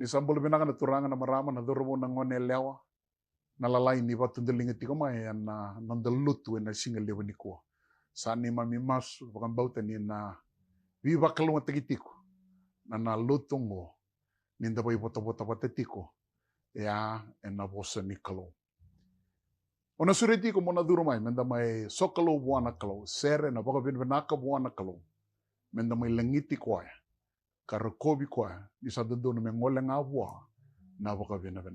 Ni sambol binanga na turangan na marama na doromo na ngone lewa. Nalalay ni watu delinga tiko mai na nandalutu na singa lewa ni ko. Sani mami mas bukan bauta ni na viva kalunga tiko. Na lutungo ninda bai bota tiko. Ya na bosa ni kalau. Ona sureti ko mona duro mai menda mai sokalo buana kalau sere na baka binaka buana kalau. Menda mai langiti ko ya. Karakobi ko ya. Bisa dodo na mengole ngabua na baka binaka.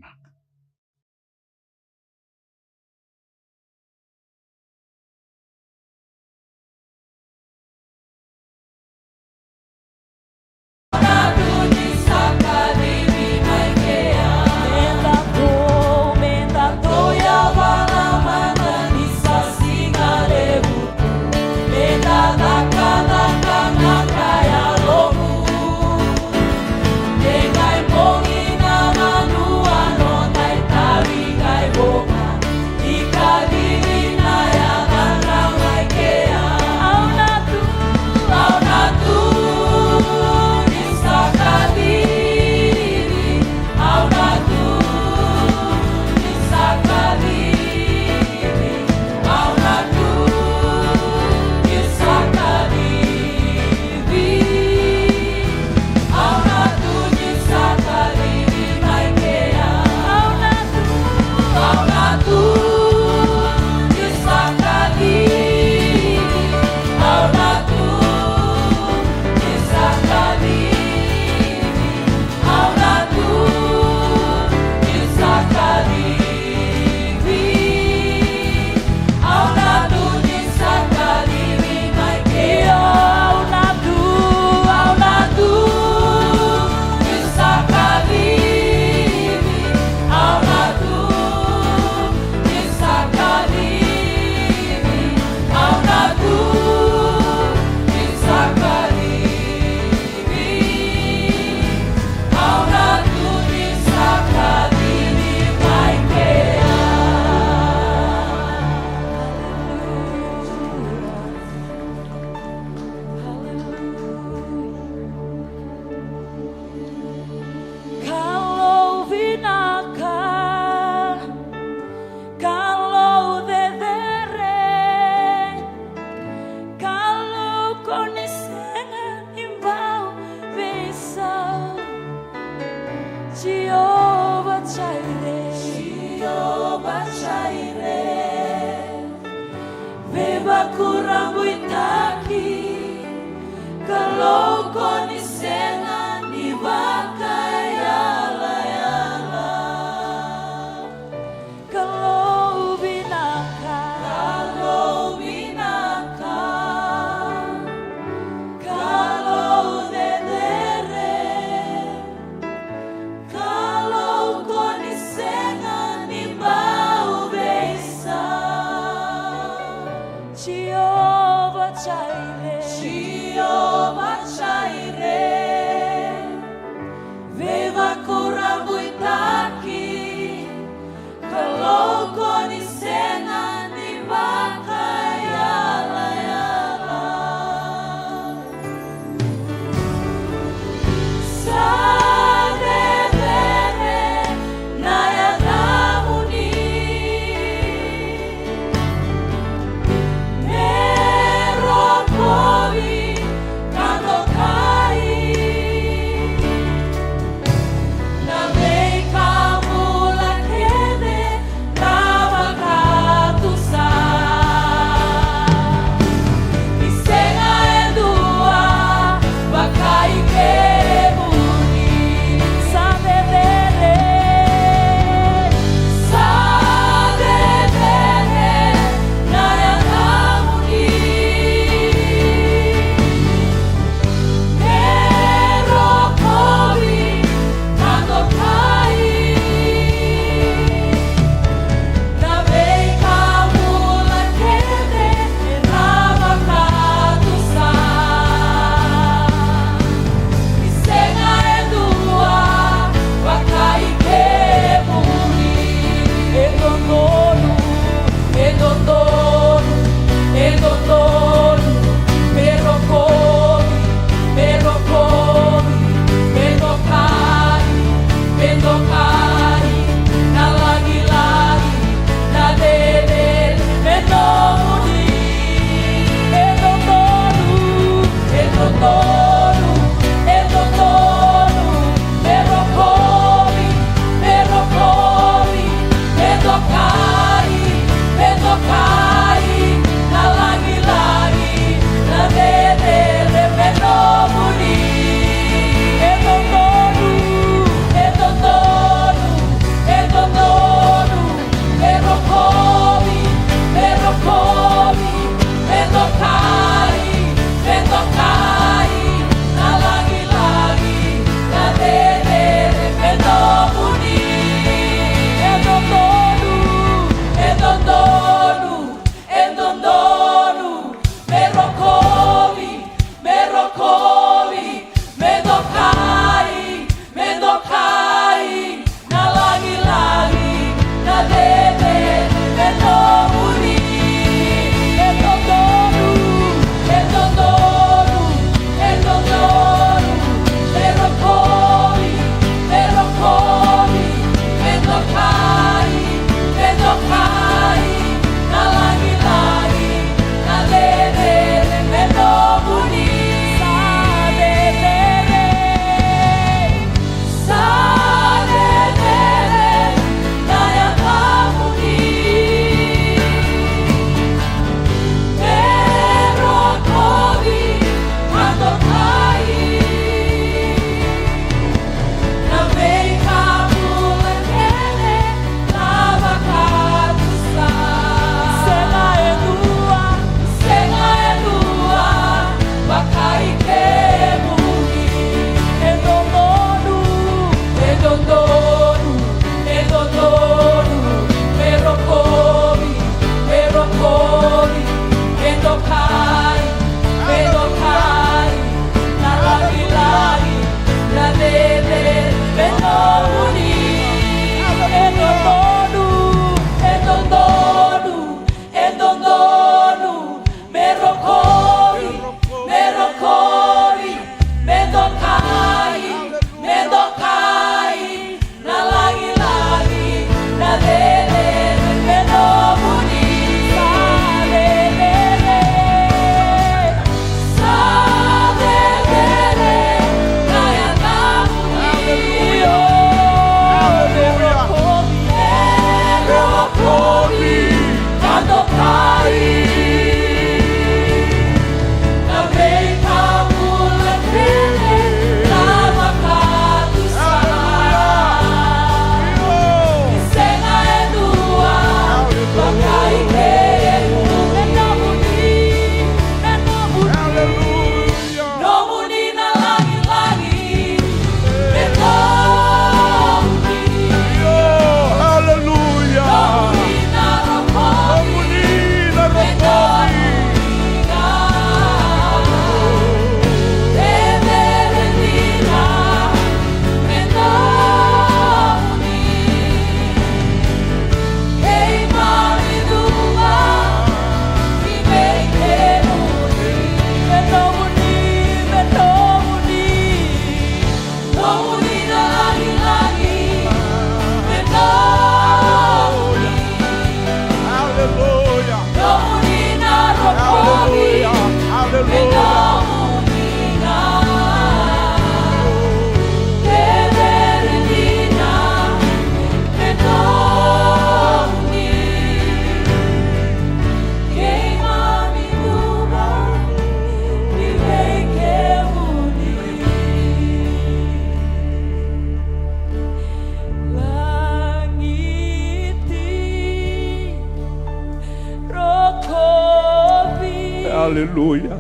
Haleluya.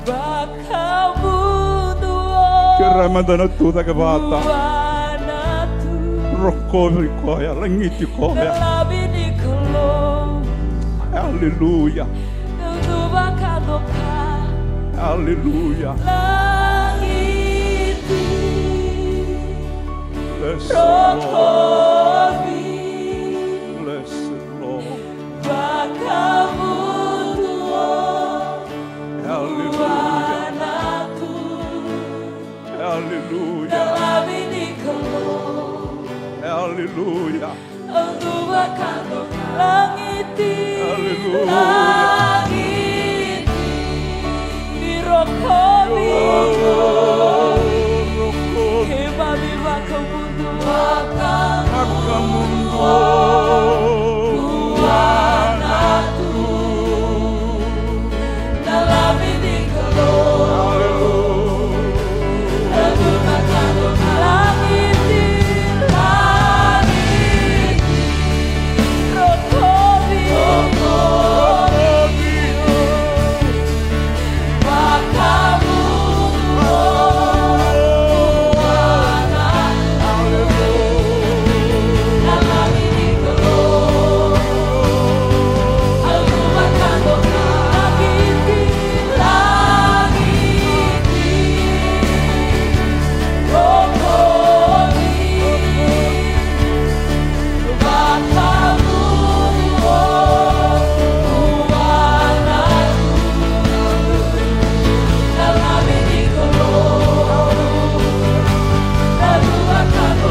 Bakamunduo Kiramadana tuta ke bata. Wanatu Rokovi koya, langiti koya. Labini kolom Haleluya. Nubakadoka Haleluya. Langiti Bless the Lord. Rokovi Bless the Lord. Bakamunduo Hallelujah. Wanatu Hallelujah. Labini kolom Hallelujah. Nubakadoka Langiti Hallelujah. Langiti Rokovi Kembali bakamundu Akamundo Wanatu Dalam ini kalau Lalu bakamundu Langiti Langiti Rokovi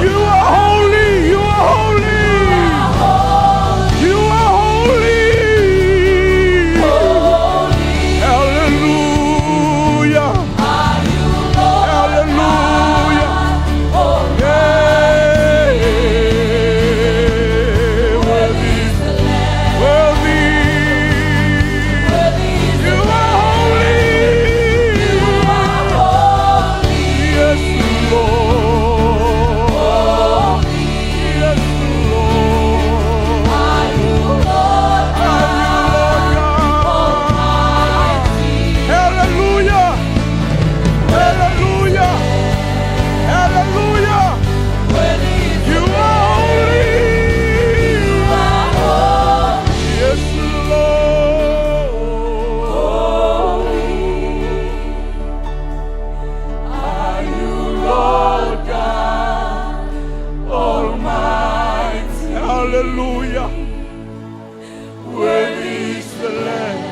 You are holy. You are holy. You are holy. Hallelujah. Hallelujah. Yeah. Worthy. Worthy. You are holy. Yes, Lord. Yes, Lord. Are you Lord God? Hallelujah. Hallelujah. Hallelujah. You are holy. Yes, Lord. Are you Lord God Almighty? Hallelujah. Worthy is the Lamb.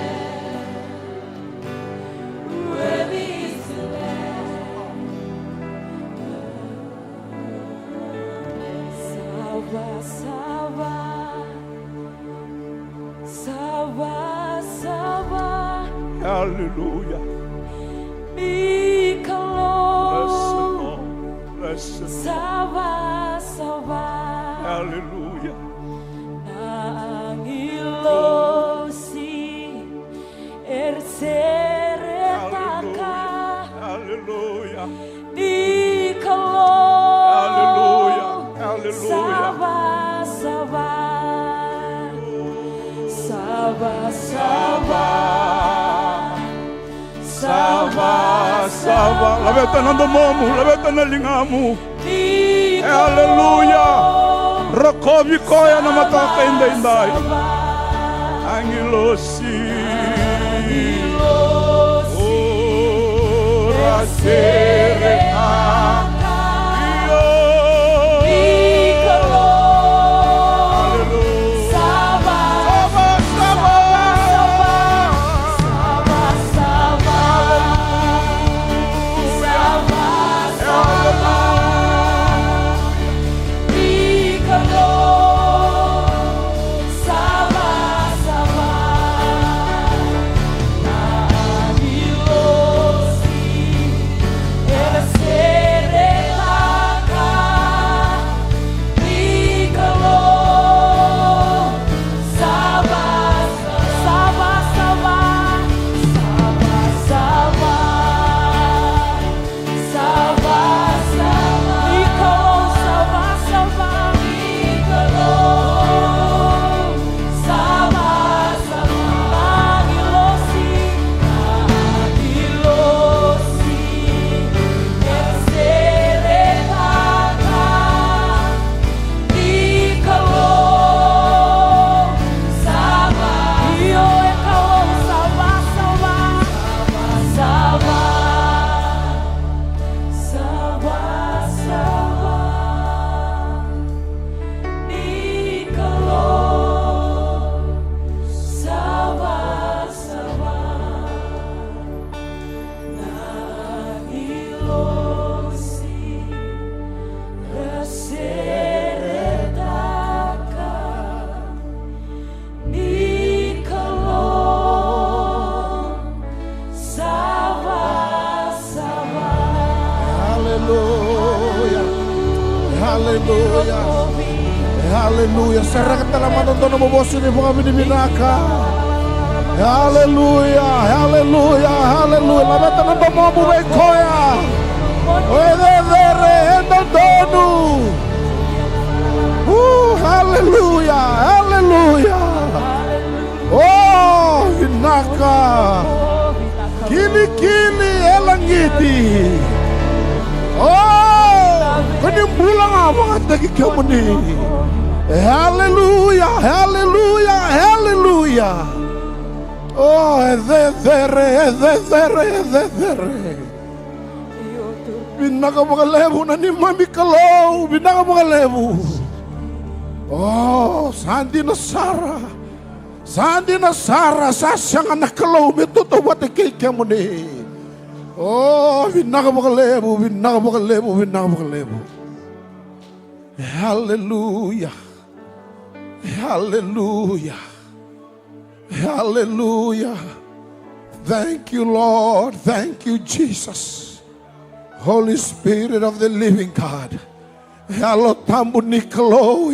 Hallelujah. Bless the Lord. Bless the Lord. Hallelujah. Hallelujah. Hallelujah. Hallelujah. Sava. Laveta na domomu, laveta na lingamu. Hallelujah. Rokovi koya na mataka inday. Angilosi. Oh, rasere serakatala matotono bobosu ni bunga binibinaka. Haleluya, haleluya, haleluya. Labata na tomobu bekoya. Oedere endodonu. Haleluya, haleluya. Oh, binaka. Kili-kili elangiti. Oh, kunimbula nga mga tagi kamu ni. Haleluya, haleluya, haleluya. Oh, edere. Binaka mga lebu na ni Mami Kalau. Binaka mga lebu. Oh, Sandi na Sara, sasyang anak Kalau. Mituto wate kay kamu ni. Oh, binaka mga lebu. Hallelujah. Hallelujah. Hallelujah. Thank you, Lord. Thank you, Jesus. Holy Spirit of the living God. Yalo tambu nikalo.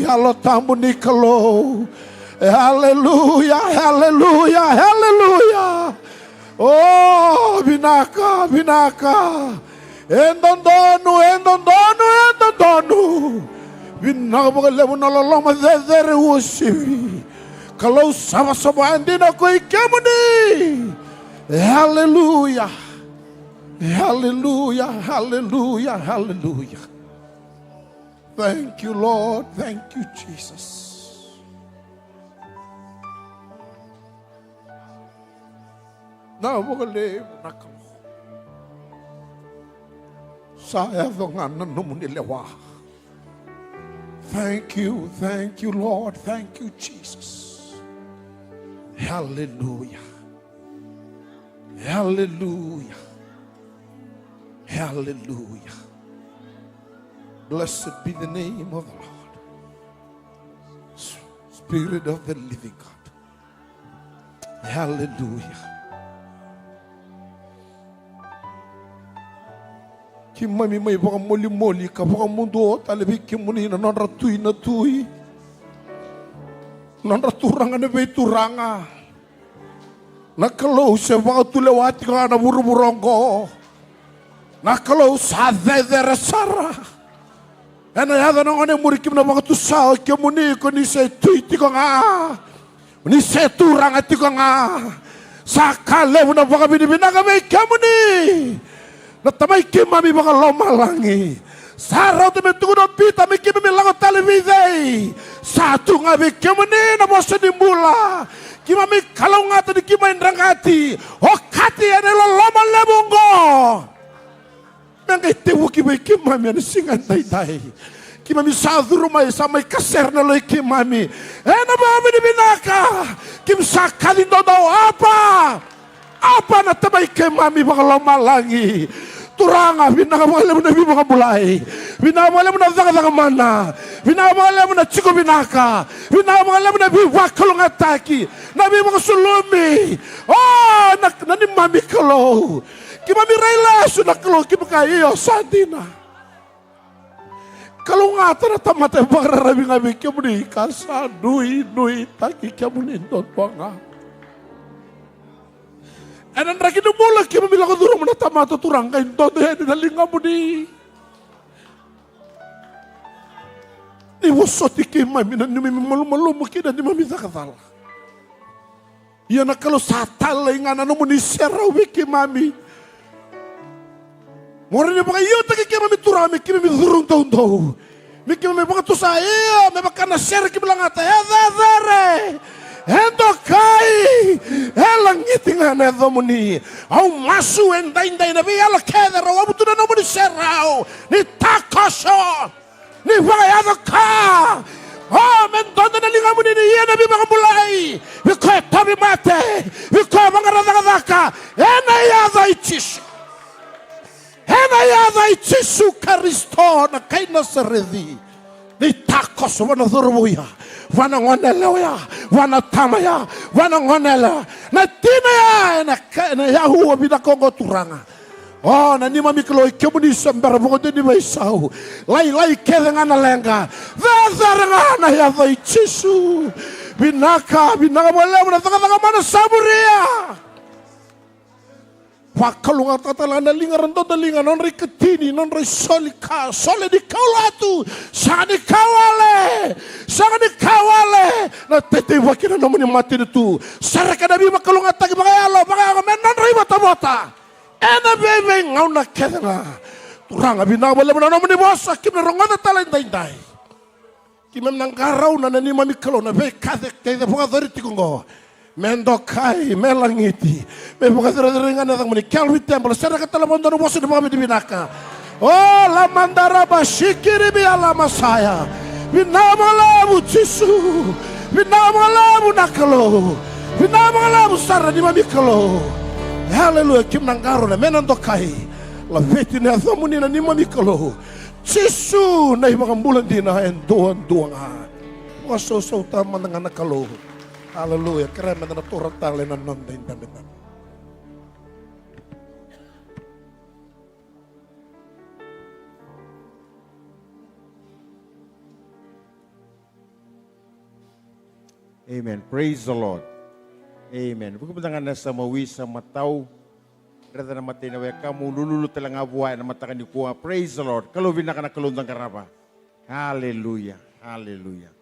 Hallelujah. Hallelujah. Hallelujah. Oh, binaka. Endondonu. Binaka magalebo na lalama zezere usibi. Kalau sama-sama andina ko ikemuni. Hallelujah. Hallelujah. Hallelujah. Hallelujah. Thank you, Lord. Thank you, Jesus. Na magalebo na kamo. Saya dongan numuниlewa. Thank you, Lord. Thank you, Jesus. Hallelujah. Hallelujah. Hallelujah. Blessed be the name of the Lord. Spirit of the living God. Hallelujah. Kimami may baka moli ka baka mundo talabi kimuni na nanratui na tui nanraturanga na bay turanga nakalo sa baka tulawati ka na buruburongo nakalo sa zezere sara ena yada na ngane murikim na baka tusao kimuni ko ni se tui tiko nga ni se turanga tiko nga sa kalew na baka binibinaga may kimuni natamay kimami baka lomalangi. Saraw tumi tugunan pita mi kimami lango televisi. Satu ngabi kimani na bosa di mula. Kimami kalau ngata di kimain rangati. Hokati ane lo loma lebongo. Mengai tewu kimami ane singan tai. Kimami sadu rumah samai kaser na lo kimami. Ena mami di binaka. Kim sakalin dodo apa na tamay kimami baka lomalangi. Turanga binaka mo na bibaka bulay binaka mo na zaka mana binaka mo na chiko binaka binaka mo na biwakalo ngataki na bibaka sulumi oh nani Mami Kalau kimami raila sunakalo kibaka iyo sandina kalau ngata na tamate bararabi ngabi kimuni kasa nui taki kimuni tontonga. Enan raki na mula kaya mamila ko durong mo na tamato turang kayo todo yan nalinga mo ni wasoti kaya mami na malu mo kaya na mami sakatala yan na kalo satalay nga na mo ni serawi kaya mami mora niya baka iyo taki kaya mami turang kaya mami durong taon may kaya mami baka tusa iyo may baka na share kaya lang ata zere endo kai elangiti ngane domuni au masu endai na biala keder au abutu na nomuni serao ni takoso ni vaya ka oh men donde na linga muni ni yena bi bagambulai bi ko tabi mate bi ko bangarada ka ena ya daichisu Kristo na kaina seredi ni takoso wana dhurbuya wana ngonela wana tamaya wana ngonela na tina ya na yahuwa binakongo turanga Oh, na nima miklo ikemuni sembara bogote ni baisau. Lai kedengana lenga. Vezarangana ya vai Jesu. Binaka boleh menataka mana saburia. Pakalunga tatalana linga rentota linga non riketini non risolika sole di kaulatu sangat dikawale na tete wakina nomuni mati itu saraka nabi pakalunga tagi makayalo menon riba tabota ena bebe ngauna kedena turanga bina boleh nomuni bosa kimna rongona talendai kimem nang karau na nani mami kalona be kade kade bunga doriti kongo mendokai melangiti me buka ringan datang meni kalwi tempel sera katala mondoro bosu di mami di binaka oh la mandara bashikiri bi ala masaya binamalamu Jesu binamalamu nakalo binamalamu sara di mami kalo haleluya kim nangaro na mendokai la veti ne athamuni na ni mami kalo Jesu na imakambulan dina endoan duanga waso so taman dengan kalo. Haleluya, keren na turut tali na nonda indabitan. Amen. Praise the Lord. Amen. Bukan pentangan nasa mawi sa mataw. Rata na matay na waya kamu lululu talang abuhay na matakan ni kuha. Praise the Lord. Kalubin na ka na kalundang karaba. Hallelujah. Hallelujah.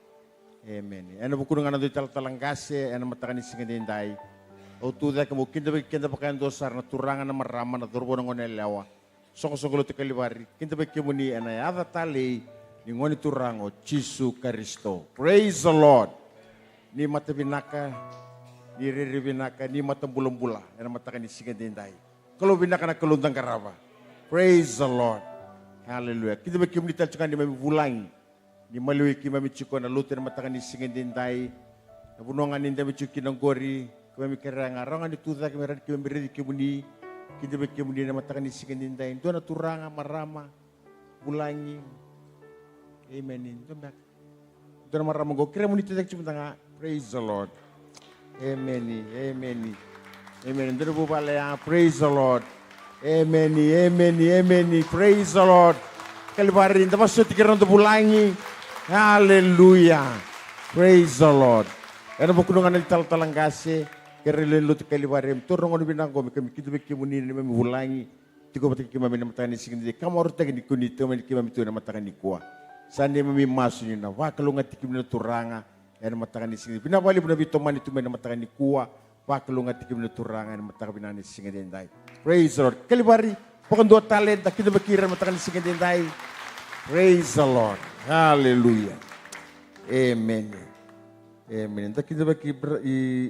Amen. Ano buku dengan itu talang kasih, ano matakan isingin dai. O tuda kamu kinda pakai dosar na turangan na marama na turbo ng onelawa. Soko te kalibari. Kinda pakai muni ana ada tali ni ngoni turango Jesu Kristo. Praise the Lord. Ni mata binaka, ni riri binaka, ni mata bulan-bula. Ano matakan isingin dai. Kalau binaka na kalundang karaba. Praise the Lord. Hallelujah. Kinda pakai muni talcukan di mami bulangi. Ni malui ki mami chuko na luter matakan ni singin din dai na bunongan ninda mi chuki ng gori kami keranga rongan dituta kami ran kami beri ki muni kidebe ki muni na matakan ni singin din dai do na turanga marama bulangi amen do na marama go kira muni tetek cuma tanga praise the Lord amen do na bubale praise the Lord amen praise the Lord kalibari nda masuk tikiran do bulangi. Hallelujah. Praise the Lord. Ano mo kunungan ng talang kasi, kailan luto kaliwarim, turong ano binanggo, kami kitubik kimuni na may hulangi, tiko pati kimami na matakan ni singindi, kamaro tagi ni kunito, may kimami to na matakan ni kuwa. Saan di mami maso nyo na, wakalungan tikim na turanga, na matakan ni singindi. Pinabali mo na bito man ito may na matakan ni kuwa, wakalungan tikim na turanga, na matakan ni singindi. Praise the Lord. Kaliwari, pakandua talent, kinabakiran matakan ni singindi. Praise the Lord. Hallelujah. Amen. Amen. Entah kita bagi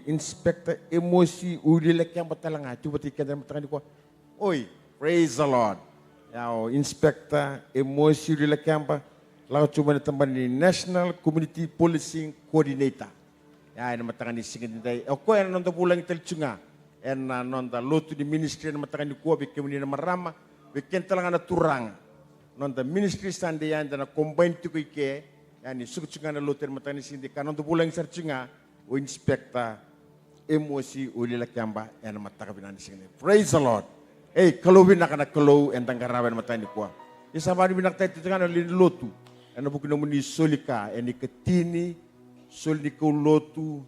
inspektor emosi ulilek yang batalang coba tiket dan batalang ko. Oi, praise the Lord. Ya, inspektor emosi ulilek yang ba lalu coba ditambah ni National Community Policing Coordinator. Ya, ini batalang ni singin dai. Ako yang nonton pulang telcunga. En nonton lotu di ministry yang batalang ni ko bikin ni marama, bikin talang ana turang. Nonton ministry sandian dan combine tu ke, yani suku-suku na luter matani sindi kanon tu pulang searchinga o inspekta emosi uli lakamba yan matakabinan sindi. Praise the Lord. Kalau bina kana kalau entang karaban matani kuah. Isabari binak tayo tengah lin lotu. Ano bukan muni solika eni ketini soli ko lotu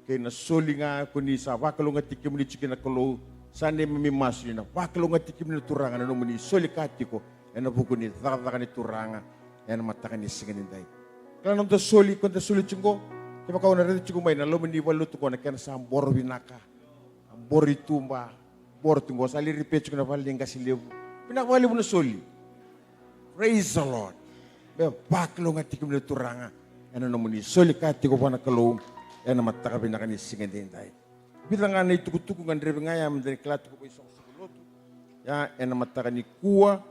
kena solinga kuni sa wakalo ngatiki muni cikina kalau sande memimasu na wakalo ngatiki muni turangan ano muni solika tiko. Ano buku ni tatakan itu ranga, yang matakan ni singin dai. Kalau nonton soli, konten soli cunggo, coba kau nanti cunggo main, lalu menimbul lu tu kau nak kena sambor binaka, bor itu mbak, bor tunggu, sali repeat cunggo nafal yang kasih lebu, binak balik pun soli. Praise the Lord. Bak lu ngati kau itu ranga, yang nomor ni soli kati kau pana kalau, yang matakan binakan ni singin dai. Bilangan itu kutuku kan drivingaya menjadi kelatu kau isong sebelum, ya yang matakan ni kuah.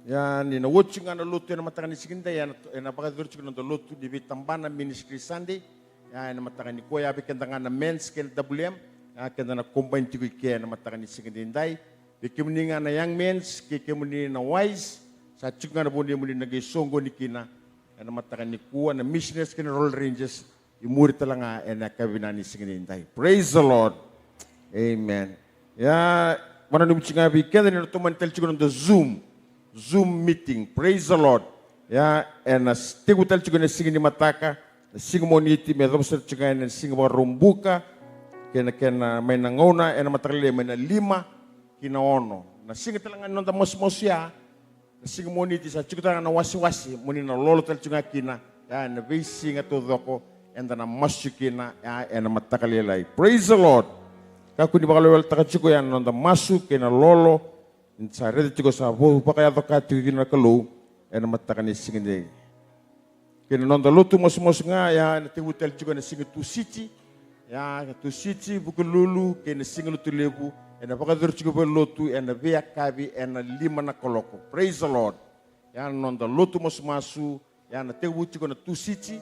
Ya, ni na watching ana lutu na matakan ni sikinda ya na pakadurchuk na lutu di bitambana ministry Sunday ya na matakan ni kuya bikenda na men's ken WM ya kenda na combine tiku ke na matakan ni sikinda indai bikimni na young men's kikimni na wise sa chunga na bundi muni na gisongo ni kina na matakan ni kuwa na missionaries ken roll ranges imuri talanga na kabina ni sikinda indai. Praise the Lord. Amen. Ya Mana ni mchinga bi kenda ni tuman tel chiko the Zoom meeting. Praise the Lord. Ya, and tigu tel chiko ni singi ni mataka, singi moniti me domser chiko ni singi mo rumbuka, kena may nangona, and matakali may na 5 kinaono. Na singi talangan nonda mosmosia, na singi moniti sa chiko talangan na wasi-wasi, muni na lolo tel chiko kina, ya, na visi nga tudoko, and na masukina, ya, and matakali lai. Praise the Lord. Kaku ni bakal wel takachiko yan nonda masuk kena lolo sa rede chiko sa bo pakaya dokati kina kalu ena matakani singinde kena nonda lutu mos nga ya na hotel chiko na singi tu siti ya tu siti bukululu kena singi lutu lebu ena pakadur chiko be lutu ena via kabi ena 5 na koloko. Praise the Lord. Ya nonda lutu mos masu ya na tebu chiko na tu siti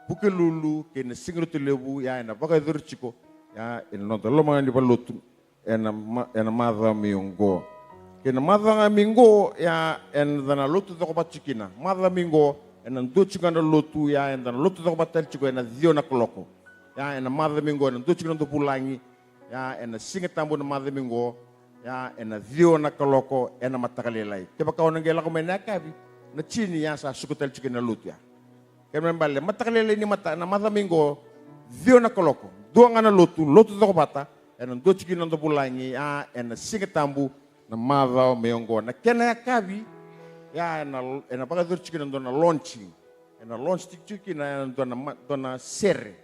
bukululu kena singi lutu lebu ya ena pakadur chiko ya ino lo mga di balutu ena madha miongo kena madha mingo ya ena lutu to ko chikina madha mingo ena do chikana lutu ya ena lutu to ko batel chiko ena dio na koloko ya ena madha mingo ena do chikana do pulangi ya ena singa tambo na madha mingo ya ena dio na koloko ena matakalelai keba ka onangela ko menaka bi na chini ya sa sukutel chikina lutu ya kema mbale matakalelai ni mata na madha mingo dio na koloko dua ngana lotu toko bata, ena do chiki nando bulangi, ena singa tambu na madha meongo na kena ya kabi, ya ena baka do chiki nando na launching, ena launch chiki na do na sere,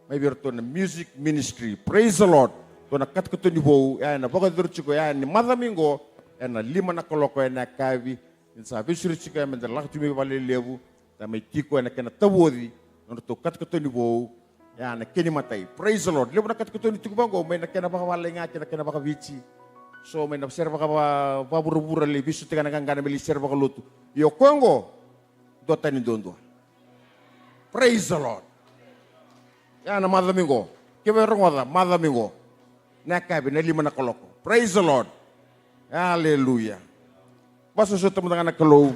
maybe to na music ministry. Praise the Lord. Do na kat ni bou, ya ena baka do chiki ya ni madha mingo, ena 5 na koloko ena kabi, insa bisuri chiki ya menda lakti mi vale levu, ta mai tiko ena kena tawodi, no to kat ni bou. Ya na kini matai. Praise the Lord. Lepo na katkuto ni tukubango, may nakena baka walenga, nakena baka vici. So may napsera baka babura-bura le bisu tika nagangana milisera baka lutu. Yo kongo, dota ni dondo. Praise the Lord. Ya na madha mingo. Kiba rongwada, madha mingo. Nakabi na 5 na koloko. Praise the Lord. Hallelujah. Baso sa tamo na kalo.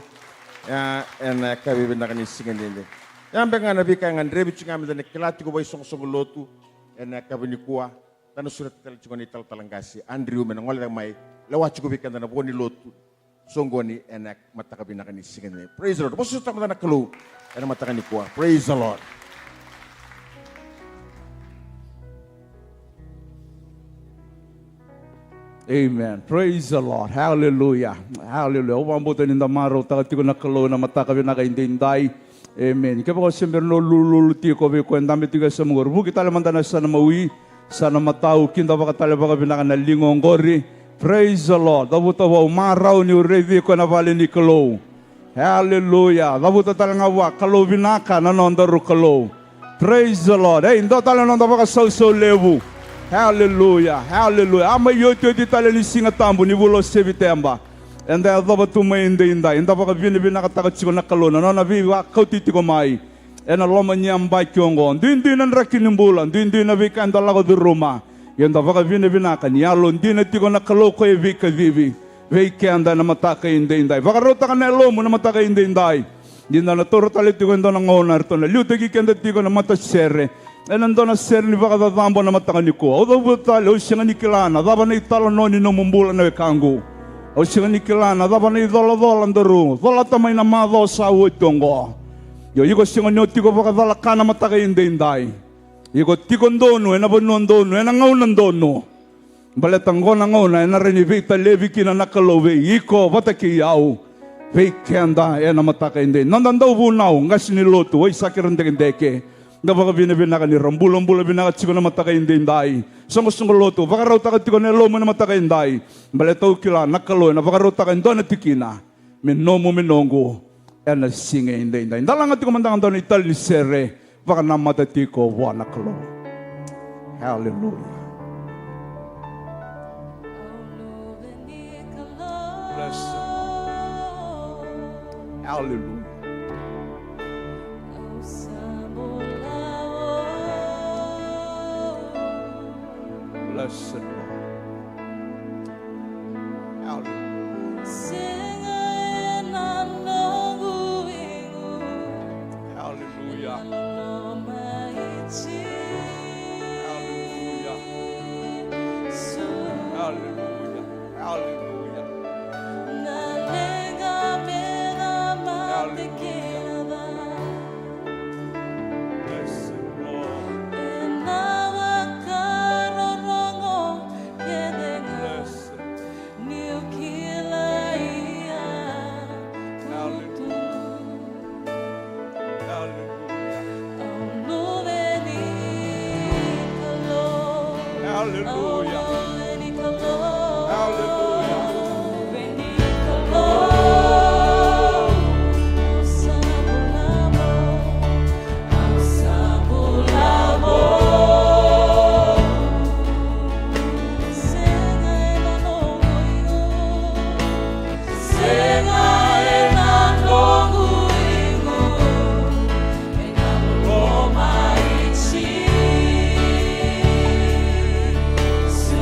Ya nakabi binakani singan ninde. Yang bengan nabi kangan rebi cingam dan kelati ko bay song lotu ena kabini kuah tanu surat tel cingoni tal talangasi Andrew menangol yang mai lewat cukup ikan dan boni lotu songgoni ena mata kabina kani singene. Praise the Lord. Bos tak mata kelu ena mata kani kuah. Praise the Lord. Amen. Praise the Lord. Hallelujah. Hallelujah. Obang boten inda maro takati ko nakalo na mata kabina kaindindai. Amen. Kaya ko siyempre lululuti ko be ko endami tiga sa mga rubu kita lamang tanas sana mawi sana matau kinda baka tala baka binakan na lingong gori. Praise the Lord. Dabuta wa umaraw ni urevi ko na vale ni kalo. Hallelujah. Dabuta tala nga wa kalo binaka na nondaru kalo. Praise the Lord. Hey, ndo tala nonda baka so levu. Hallelujah. Hallelujah. Ama yote di tala ni singatambu ni bulo sevitemba. And the other two may in the baka binakataka na kalona, no na viva kautiti ko mai. And a lomanyam by kyongon. Din ang rakinimbulan, din na vika and the lago de Roma. Yan the baka binaka ni alon, din at tiko na kaloko e vika vivi. Vika and na mataka in the inday. Baka rota ka na lomo na mataka in the inday. Din na naturo talit tiko ndo ng owner to na liutagi kanda tiko na matasere. And ando na ser ni baka dadambo na mataka ni ko. Odo butalo siya ni kilana, daba na italo no ni numumbulan na kangu. O siya ni kilana, daba na idolo-dolo ang daru. Dola tamay na madho sa utongo. Yo, iko siya nga tiko baka dala ka na matakay inday. Iko tiko ndono, enabunon dono, enangaw dono. Baletang ko nangaw na renivita levi kina nakalowe. Iko, batakiyaw. Vekenda, enamatakay inday. Nandandaw bunaw, ngas niloto, ay sakirandekendeke. Nga baka binabinaka ni rambulang-bula binakat sigo na matakay inday. Sangos-sangos loto, baka raw takat ko na lomo na matakay inday. Baletaw kila, nakaloy, na baka raw takat doon na tikina. Minomo minongo, na singa inday. Dalang at kumandangan doon ital ni Sere, baka namatatiko, nakalo. Hallelujah. Bless him. Hallelujah. Blessed Lord. Hallelujah. Hallelujah. Hallelujah. Hallelujah. Hallelujah. Senga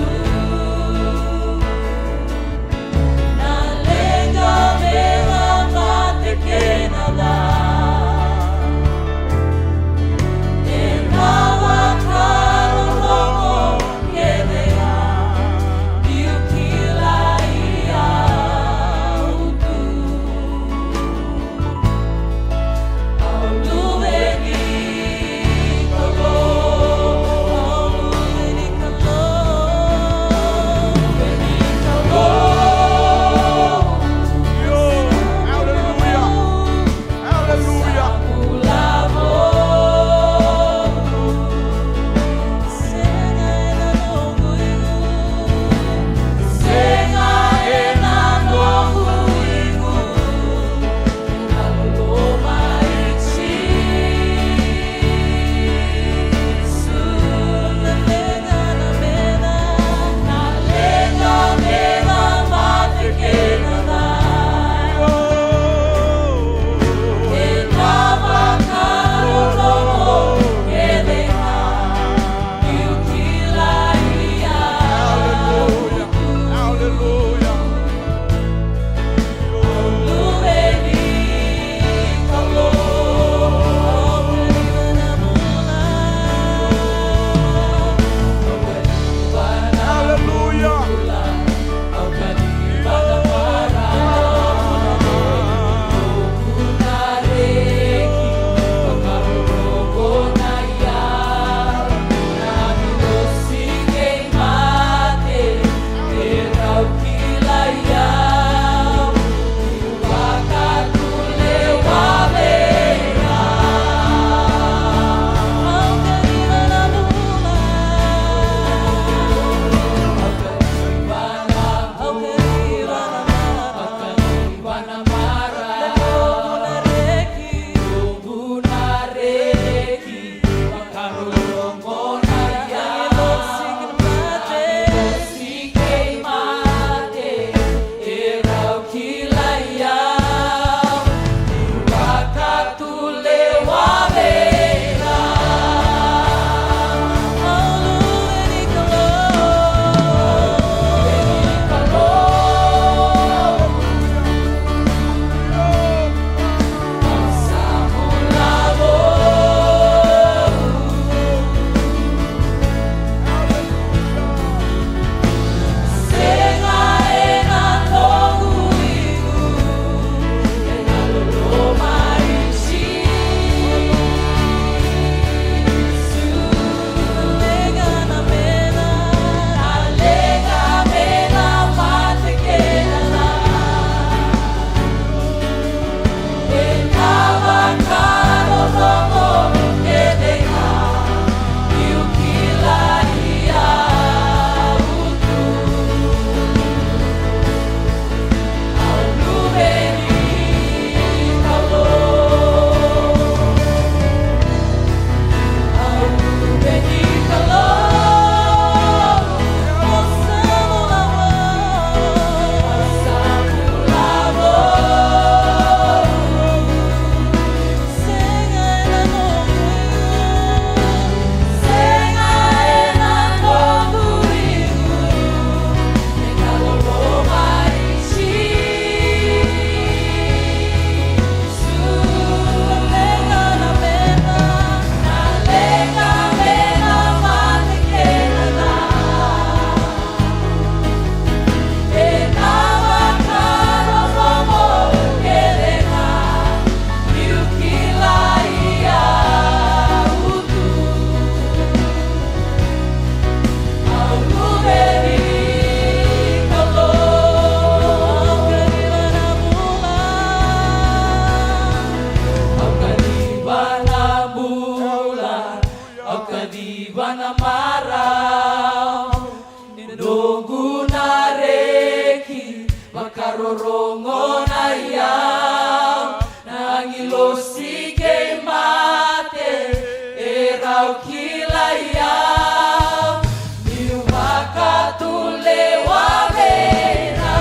makarorongo na iau, nangilosi kay mate, erau kila iau, niu makatule wabera.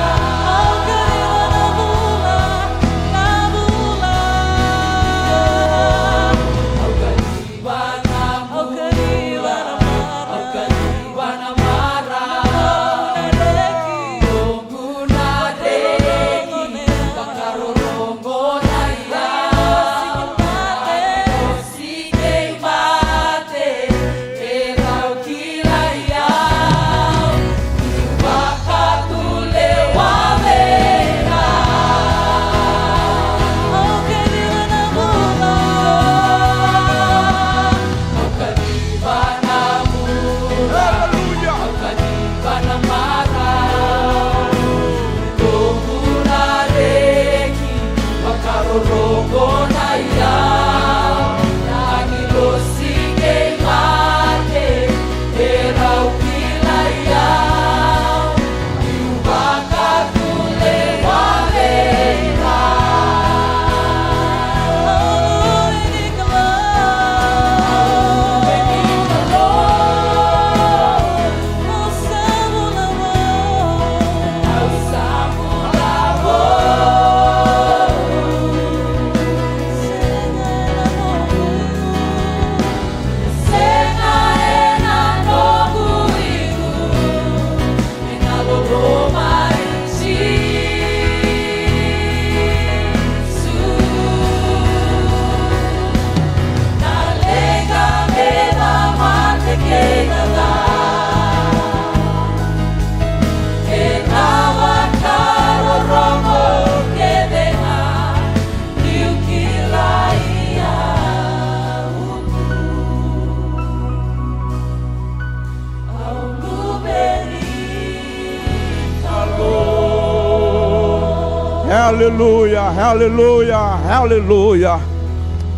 Hallelujah, hallelujah, hallelujah,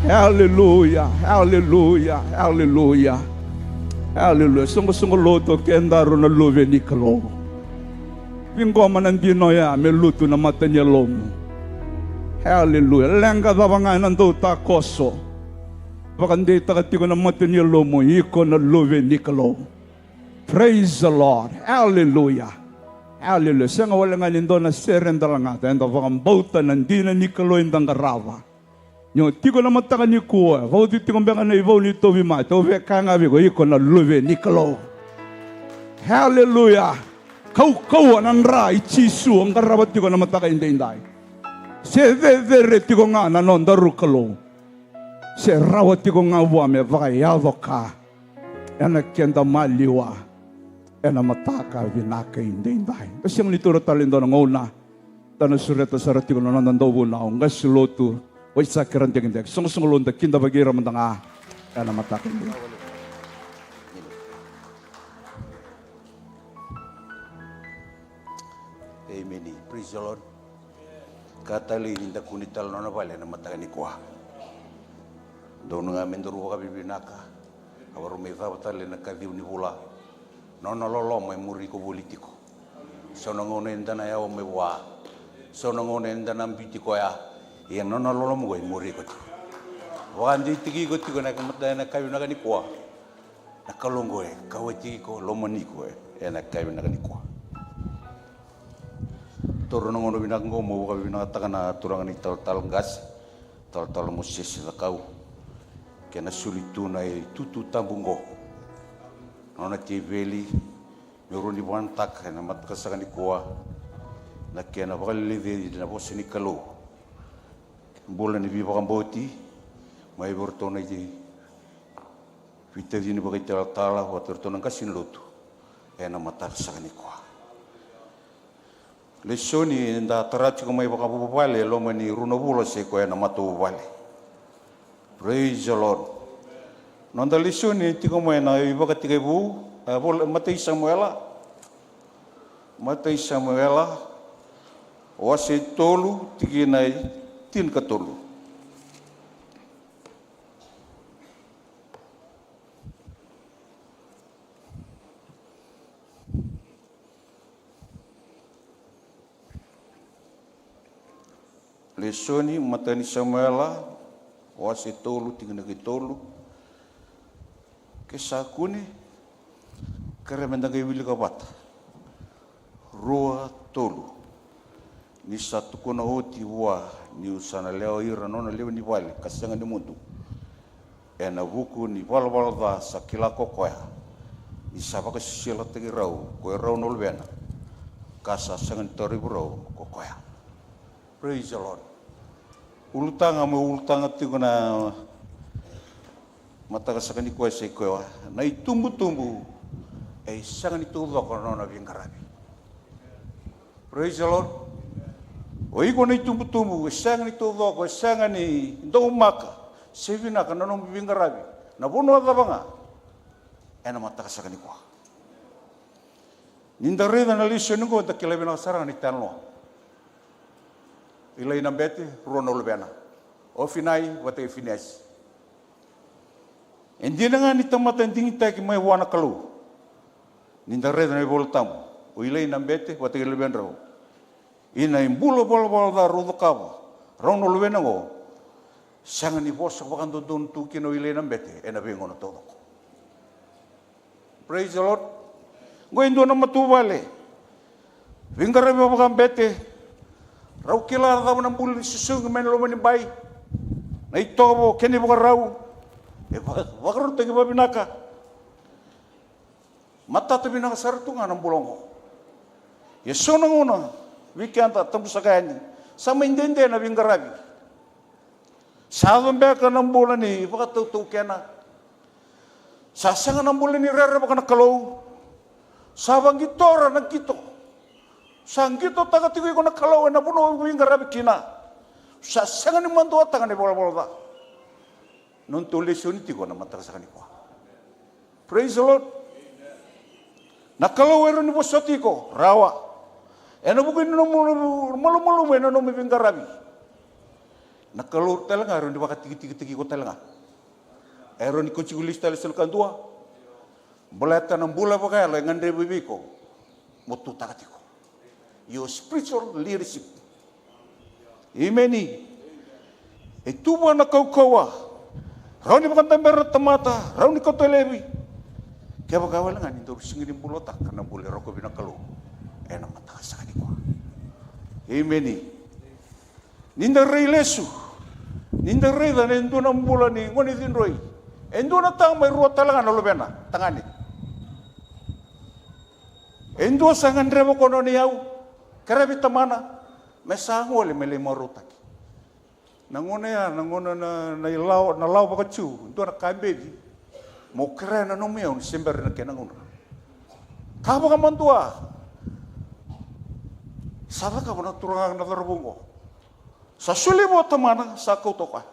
hallelujah, hallelujah, hallelujah, hallelujah. Sungguh-sungguh loto kendaro na luve ni kalo. Pingoma nandino ya meluto na matanya lomo. Hallelujah. Lenga dawangan nando ta koso. Bakandi takati ko na matanya lomo iko na luve ni kalo. Praise the Lord. Hallelujah. Hallelujah. Saya ngawala nga nindo na seren dalangata. Endo vakang bauta nandina ni kalo indang garava. Nyo tiko na mataka ni kuwa. Vau di tiko mbeka na ivaw ni tovi mata. Ove kanga viko iko na luve ni kalo. Hallelujah. Kau anan ra ichisu ang garava tiko na mataka inday. Se vevere tiko nga nanon daru kalo. Se rawa tiko nga wame vaka yado ka. Ena kenda maliwa. Ena mataka vinaka inday. Kasi ang lituro talindo ng una. Tana sureta sarati ko nanan daw na ang gasilotu. Wai sakiran tiang inday. Sung-sung londa kinda bagira mandanga. Ena mataka inday. Amen. Praise the Lord. Katali ninda kunital nona vale na mataka ni kwa. Dono nga menduru ka bibinaka. Awaru meva batale na kadhiu ni hula. Nono lolo mai muri ko politiko. Sono ngone ndana ya o mewa. Sono ngone ndana mbitiko ya. Ia nono lolo mo ai muri ko. Wandi tiki ko tiko na kamata na kayu na kanikwa. Na kalongo e kawati ko lomoniko e na kayu na kanikwa. Toro ngono binango mo ka binata kana turangan ni tal gas. Tal mo sesi la kau. Kena sulitu na tutu tambungo. Nona tiveli, meruni bantak na matkasakan ni kuwa, na kena bakalive na bosi ni kalo. Bola ni biba kamboti, mai bertona di vita di ni bagai tala water tona kasin lotu, na matkasakan ni kuwa. Lesoni nda tarati ko mai bakabu bale lo mani runo bulo se ko na matu bale. Praise the Lord. Nonda lesoni tiko mai na iba katika ibu Matei Samuela wase tolu tiki nai tin ka tolu. lesoni matani Samuela wase tolu tingana ke tolu ke sakuni keremenda ke wili kabata rua tolu ni satu kona oti wa ni usana leo ira nona leo ni wale kasanga ni muntu ena buku ni wala da sakila kokoya ni sabaka sila tegi rau ko rau nolbena kasa sangan tori rau kokoya. Praise the Lord. Ulutanga tiguna mata sakani ko se ko na itumbu ai sangan itu ko nona bingarabi. Praise the Lord. Oi ko na itumbu sangan itu ko sangan ni maka sevina kana no bingarabi na bono adabanga ena mata sakani ko. Ninda reda na liseno ko ta kilabina sarang ni tanlo. Ilai na bete rono lebena. O finai wate finais. Endi nga ni tamata ndingi ta ki mai wana kalu. Ninda reda na voltam. O ilai na bete wate lebena ro. Ina imbulo bol da rodo kava. Rono lebena go. Sanga ni bosa wakando don tu kino ilai na bete ena bengo na todo. Praise the Lord. Go indo na matubale. Vingara be wakam bete. Rau kila rau na mbuli susung men lo mani bai. Na itobo keni buka rau. E wakaru tegi babinaka. Mata tu binaka sartunga na mbulongo. Ya sona ngona wikanta tambusakani. Sama indende na bingarabi. Sadon beka na mbulani wakatu kena. Sasanga na mbulani rara baka na kalau. Sabang gitora na kito. Sanggito taga tigo ko na kalau na puno wingarabi kina. Sasanga ni mando atanga ni bola da. Non tolesoni tigo na mata sakani ko. Praise the Lord. Na kalau ero ni bosoti ko rawa. Eno bukin no mulu eno no wingarabi. Na kalau telanga ero ni baka tigi ko telanga. Ero ni kunci gulis telesel kandua. Boleh tanam bola pakai lo ngandre bibiko. Mutu takatiko. Your spiritual leadership. Imeni. Itu mana kau kawa. Rau ni bukan tember temata. Rau ni kau telebi. Kaya bagawal nga ni dor singin bulota karena boleh rokok bina kalau. Enak mata sakani ko. Imeni. Ninda rei lesu. Ninda rei dan endo na bola ni ngoni din roi. Endo na tang may ruwa talaga na lobena tangani. Endo sangan rebo kono ni yau. Karabi tamana, mesango le mele marutaki. Nangona na lau bakachu, ndo na kambebi. Mo kera na nomeo ni sember na kenangona. Kabo ka mantua. Saba ka bona turang na terbungo. Sa suli mo tamana sa kautoka.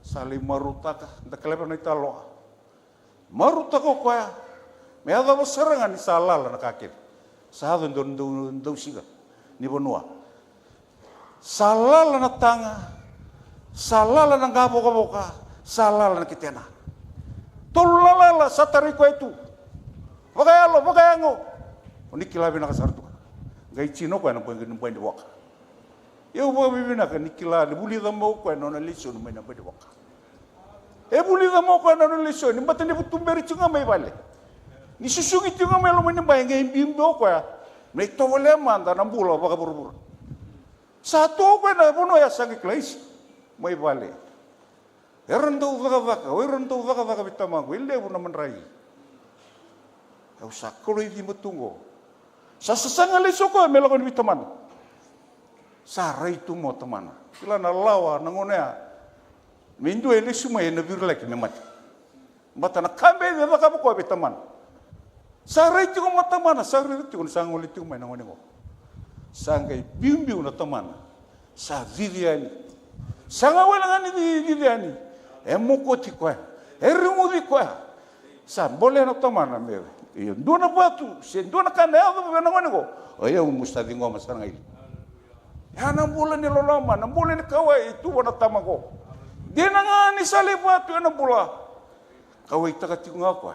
Sali marutaka, nda kaleba na italoa. Marutaka ko ya. Me ada serangan ni salala na kakit. Sahado ndo siga ni bonua. Salala na tanga, salala na gaboka, salala na kitena. Tolala sa tariko itu. Wagayango. Oni kilabi na kasartu. Gai chino ko na pwede di waka. Eu vou viver na nikila, buli da mo ko na lisyo no na pwede waka. E buli da mo ko na lisyo, ni batende butumberi chunga mai vale. Ni susungi tinga melo mani bayang bimbo ko ya. Me to wole manda na bula baka buru. Satu ko na bono ya sangi klais. Mai vale. Erendo vaka bitama ko ile bu na manrai. Au sakolo di mutungo. Sa sasanga le soko melo ko bitaman. Sa rai tu mo tamana. Kila na lawa na ngone ya. Mindu ele suma ene virlek me mati. Mata na kambe de baka ko bitaman. Sarai tigo mata mana, sarai tigo sang oli tigo mana ngone ko. Sangai bimbiu na tamana. Sa viviani. Sanga wala ngani viviani. Emoko tiko. Erimu di ko. Sa boleh na tamana me. Iyo ndona batu, se ndona kana ya na ngone ko. Oya mustadi ngoma sangai. Ya na bola ni loloma, na bola ni kawai itu wana tamako. Dia ngani sale batu na bola. Kawai takati ngako.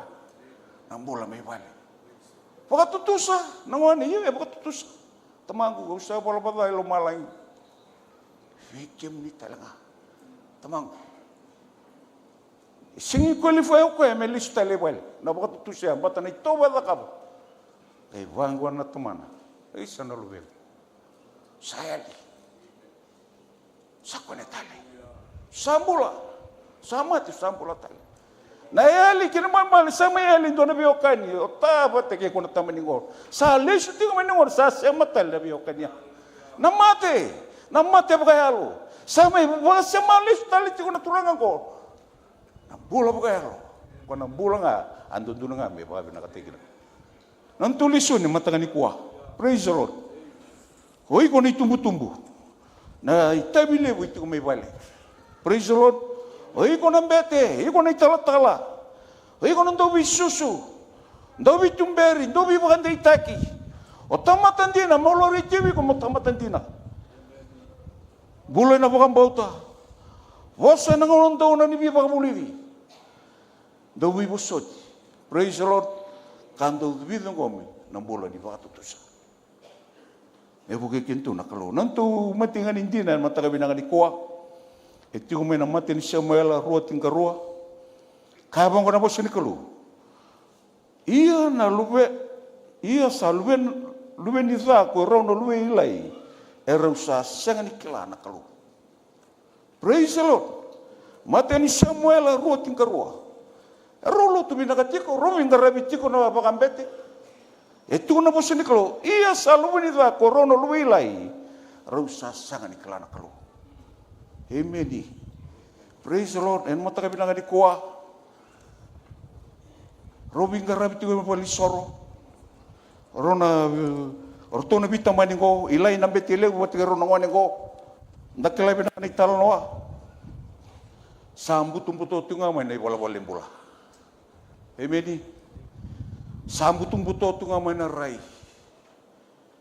Na bola me vale. Pakatutusa, nangwani iya pakatutusa. Temanku gak usah bola-bola lo malai. Fikim ni talanga. Tamang. Singi qualify ko me lista level. Na baka tutusya bata na ito ba kabo. Kay wangwan na tumana. Ay sana lubel. Sayali. Sakone tali. Sambula. Sama tu sambula tali. Na yali kina mama sama yali ndo na biokani. Otaba teke kuna tamaningor. Sa lesu tinga maningor sa sema tali na biokani. Namate bagayalo. Sama ibu sama lesu tali tinga na turangan ko. Bula bagayalo. Kona bula nga ando duna nga me babi nakatigina. Nantulisun ni matangani kuah. Praise the Lord. Hoi ko ni tumbu-tumbu. Na itabile bu itu may bale. Praise the Lord. Hoi ko nang bete, hoi ko na itala-tala. Hoi ko nang dobi susu. Dobi tumberi, dobi baganda itaki. O tamatan dina, molori tiwi ko mo tamatan dina. Bulay na bakang bauta. Wasa nang ulong daw na ni Biba Kamulivi. Dobi busod. Praise the Lord. Kando dobi ng kami, nang bulay ni Baka Tutusa. Bukai kintu nak kalau nantu mati ngan indina mata kami ngan ikuah. Itu kami nak mati ni Samuel rua tinggal rua. Kaya bang kena bos ni kalau. Ia na luwe, ia salwe ni za ko rono luwe ilai. Era usah sangat nikela nak kalau. Praise the Lord. Mati ni Samuel rua tinggal rua. Rolo tu bina katiko, romi ngarabi tiko na bakambete. Itu na bos ni kalau ia selalu ni dah corona luai lai, rusak sangat ni kelana kalau. Amen. Praise the Lord. En mata kami nangan di kuah. Robin garab itu kami pali soro. Rona ortona bita mani go ilai nambe tele buat rona ngone go. Ndak kelai bina ni tal noa. Sambut tumputo tunga mana bola bola bola. Amen. Sambut buto tunga mana rai.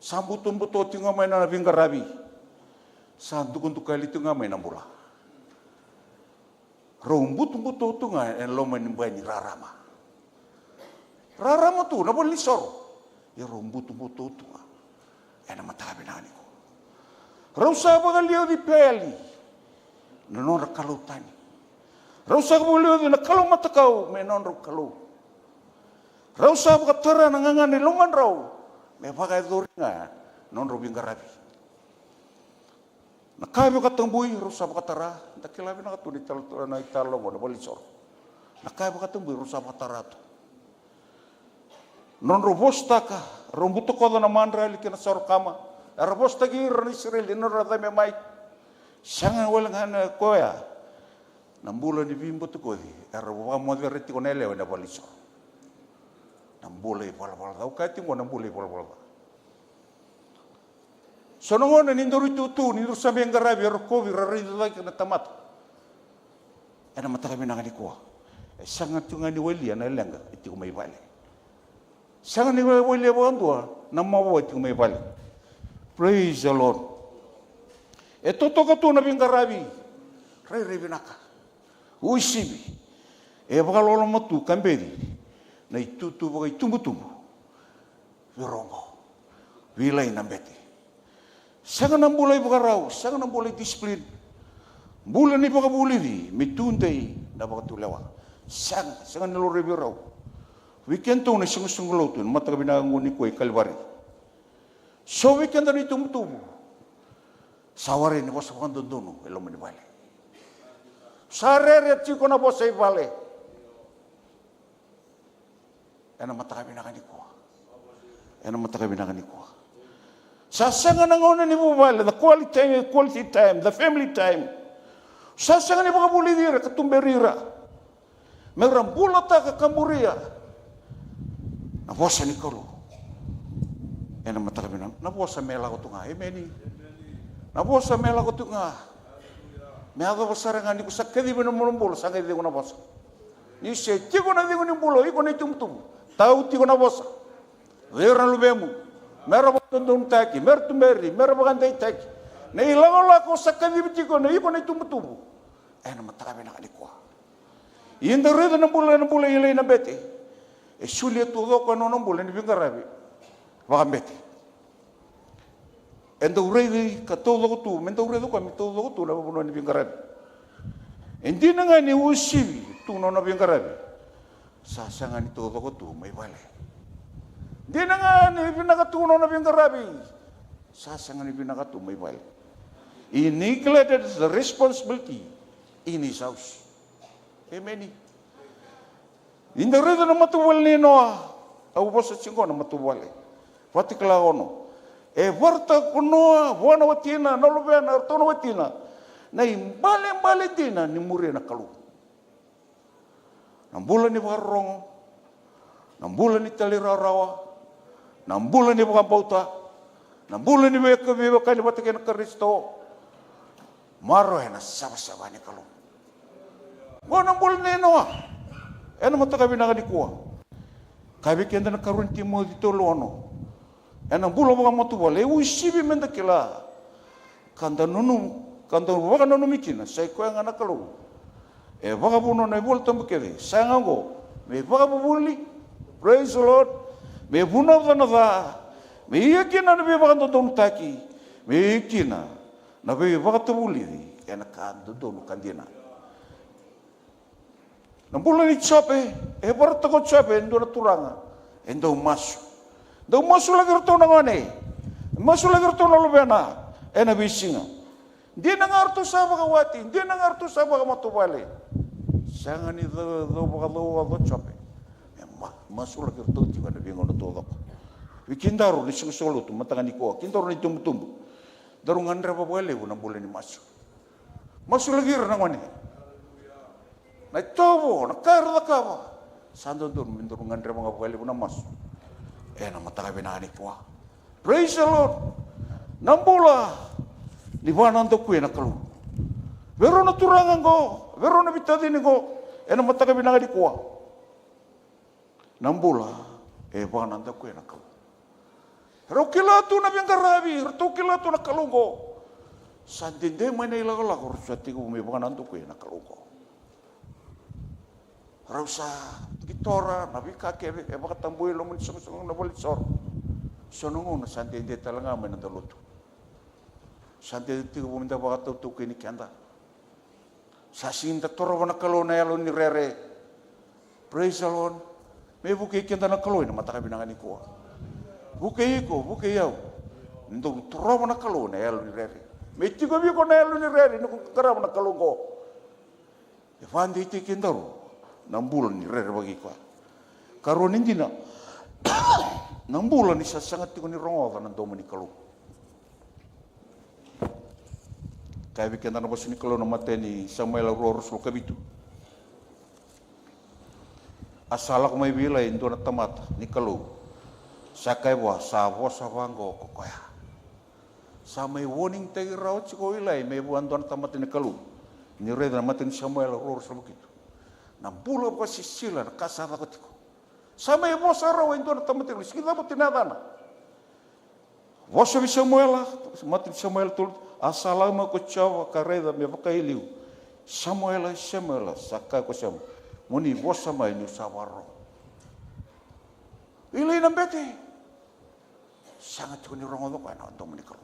Sambut buto tunga mana bingarabi. Santuk untuk kali tunga mana bola. Rombut buto tunga en lo menimbanyi rarama. Rarama tu nabo lisor. Ya rombut buto tunga. En matabi nani ko. Rausa bagalio di peli. Nonon kalau tani. Rausa bagalio di kalau mata kau menon kalau. Rau sa katara nangangan ni luman rau. Me pakai doringa non robing garabi. Nakabi katambui rau sa katara. Dakilabi na katuni tal na italo mo na bolisor. Nakabi katambui rau sa katara tu. Non robosta ka rombuto ko na mandra likina sor kama. Robosta gi rani Israel no rada me mai. Sanga walang koya. Nambulan ni bimbo tu ko di. Robo mo dereti ko nele na bolisor. Nambulay pala-pala daw. Kahit yung nambulay pala-pala. So nung nindoro itutu, nindoro sabi ang garabi, rokovi, rarido tayo na tamat. Ano mata kami nanganikuha. Sangat yung nga ni Wali, na ilangga, iti ko may bali. Sangat ni Wali, abang na mawa iti ko may bali. Praise the Lord. Ito to ka to na bingarabi. Ray binaka. Uisibi. Baka lolo mo tu, kambedi. Na itutu bagai tumbu-tumbu. Virongo. Wilay nambete. Sangat nambulay bagarau, sangat nambulay disiplin. Bulan ni baka buli di, mitundai na baka tulewa. Sangat nalore birau. Weekend to na sungguh-sungguh tu, mata kabinangan ni kuy kalvari. So weekend na tumbu-tumbu. Sawari ni bosa kandondo, elo manibale. Sarere chiko na bosa ibale. Ena mata kami nakanikuha. Ena mata kami nakanikuha. Sasanga nangonan ni mobile, the quality time, the family time. Sasanga ni baka bulidira, katumberira. Merang bulata ka kamburia. Nabosa ni kalo. Ena mata kami nabosa mela ko tunga. Amen. Nabosa mela ko tunga. Meaga basara ngani ko sakedi benomolombolo sanga di ko nabosa. Ni se tigo na di ko ni bulo, iko ni tumtum. Tahu tigo na bosa. Vera lubemu. Mera botondong taki, mer tumeri, mera bagandai taki. Na ilangola ko sakadi bitiko na iko na tumbutumbu. Na matakabi na kalikwa. Inda reda na bula ilay na bete. Sulia tudo ko no bula ni bingarabi. Bagambete. Endo urei ka todo tu, mendo urei ko mi todo tu na buno ni bingarabi. Endi na nga ni usibi tu no na bingarabi. Sasanga ni todo tu may bale. Di na nga ni binakatu no na bingarabi. Sasanga ni binakatu may bale. He neglected the responsibility in his house. Amen. Inda reda na matuwal ni Noah. Au bosa chingo na matuwal. Watikla ono. E warta kunoa wana watina na lubena tono watina. Na imbale dina ni muri na kalu. Nambulan ni warong. Nambulan ni talirarawa. Nambulan ni bauta. Nambulan ni weka kali watikena Kristo. Maro na sama-sama ni kalu. Wana nambulan ni Noah. Ena matakabi na kanikuwa. Kabi kenda na karun timo dito lono. Ena bulo mga matuwale. Usibi menda kila. Kanda waka nunu mikina. Say ko yang anak kalu. Waka buno na ibol tambo kede. Sayang ako. May waka bubuli. Praise the Lord. May bunaw na da. May iyakin na nabi waka doon taki. May iyakin na. Nabi waka tabuli. Ena kando doon kandina. Nambulan ni Chape, barata ko Chape, endo na turanga, endo masu. Daw masu lagi rito na ngane, masu lagi rito na lubena, na bisinga. Di na nga rito sa bakawati, di na nga rito sa bakamatubali. Sanga ni daw bakalawa ko Chape. Masu lagi rito, di ba nabingon na todo ko. Ikindaro, ni sumusolo, tumatangan ni ko, kindaro ni tumtumbo. Darungan rapa bale, nambulan ni masu. Masu lagi rito na ngane. Na tobo, na karda kaba. Sando doon, mindurungan rin mga buwali mo na mas. Na matakabi na po. Praise the Lord. Nambula. Libanan do ko na kalu. Pero naturangan ko. Pero nabitadin ko. Na matakabi na po. Nambula. Banan do ko na kalu. Pero kilato na biyang karabi. Pero kilato na kalu ko. Sandinde may nailagalago. Sa tigo may banan do ko na kalu ko. Rausa gitora nabi kake baka tambuy lo mun sung na bolit sor sonongo na sante inde talanga men na lutu sante tigo buminda baka tu kini kanda sasin ta toro na kalo na yalo ni rere praise the Lord me buke kenda na kalo na mata kabinangan ni ko buke yaw ndo toro na kalo na yalo ni rere me tigo bi ko na yalo ni rere ni ko karab na kalo ko fandi ti kendaro nambulan ni rere bagi ko. Karon hindi na nambulan ni sasangat ko ni rongo ng domo ni kalu. Kaya bikin na bos ni kalu na mate ni Samuel Roros lo kabitu. Asala ko may bilay indo na tamata ni kalu. Sakay wa sa wango ko kaya. Sa may warning tayo raw ko ilay may buwan do na tamata ni kalu. Ni rere na mate ni Samuel Roros lo kabitu. Nambula ko si sila nakasara ko tiko. Sama yung bosa raw ito na tamatin. Kita mo tinadana. Bosa ni Samuel, matin Samuel tulad. Asalama ko chawa kareda me pakailiw. Samuel, saka ko siya. Muni bosa may ni sawaro. Ilay ng bete. Sangat ko ni rongodo ko na ando manikaro.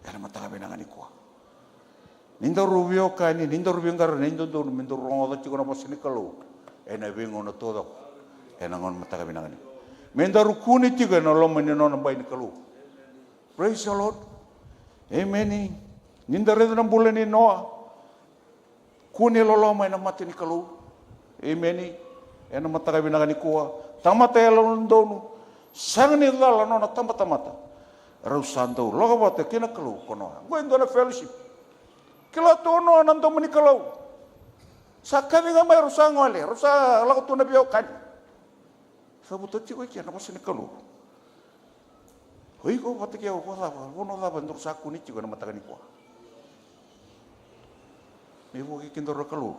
Yan matagabi na nga ni ko. Nindo rubio kani, nindo rubio ngara, nindo do, nindo rongo chiko na posini kalu. Na bingo na todo. Ngon matagabi na ngani. Menda rukuni chiko na loma ni non bay ni kalu. Praise the Lord. Amen. Nindo redo ng bulan ni Noah. Kuni loloma na mati ni kalu. Amen. Na matagabi na ngani kuha. Tamata yalo ndono. Sang ni dala no na tamata. Rausando. Loka bate kina kalu kono. Gwendo na fellowship. Kila tono nando menikalaw. Sa kami nga may rusa ngole, rusa lako to na biyo kan. Sa butot si ko kaya napas nikalo. Hoy ko pati kaya ko laba, wono laba ndok sa kunit ko na matagan ko. May buki kindor kalo.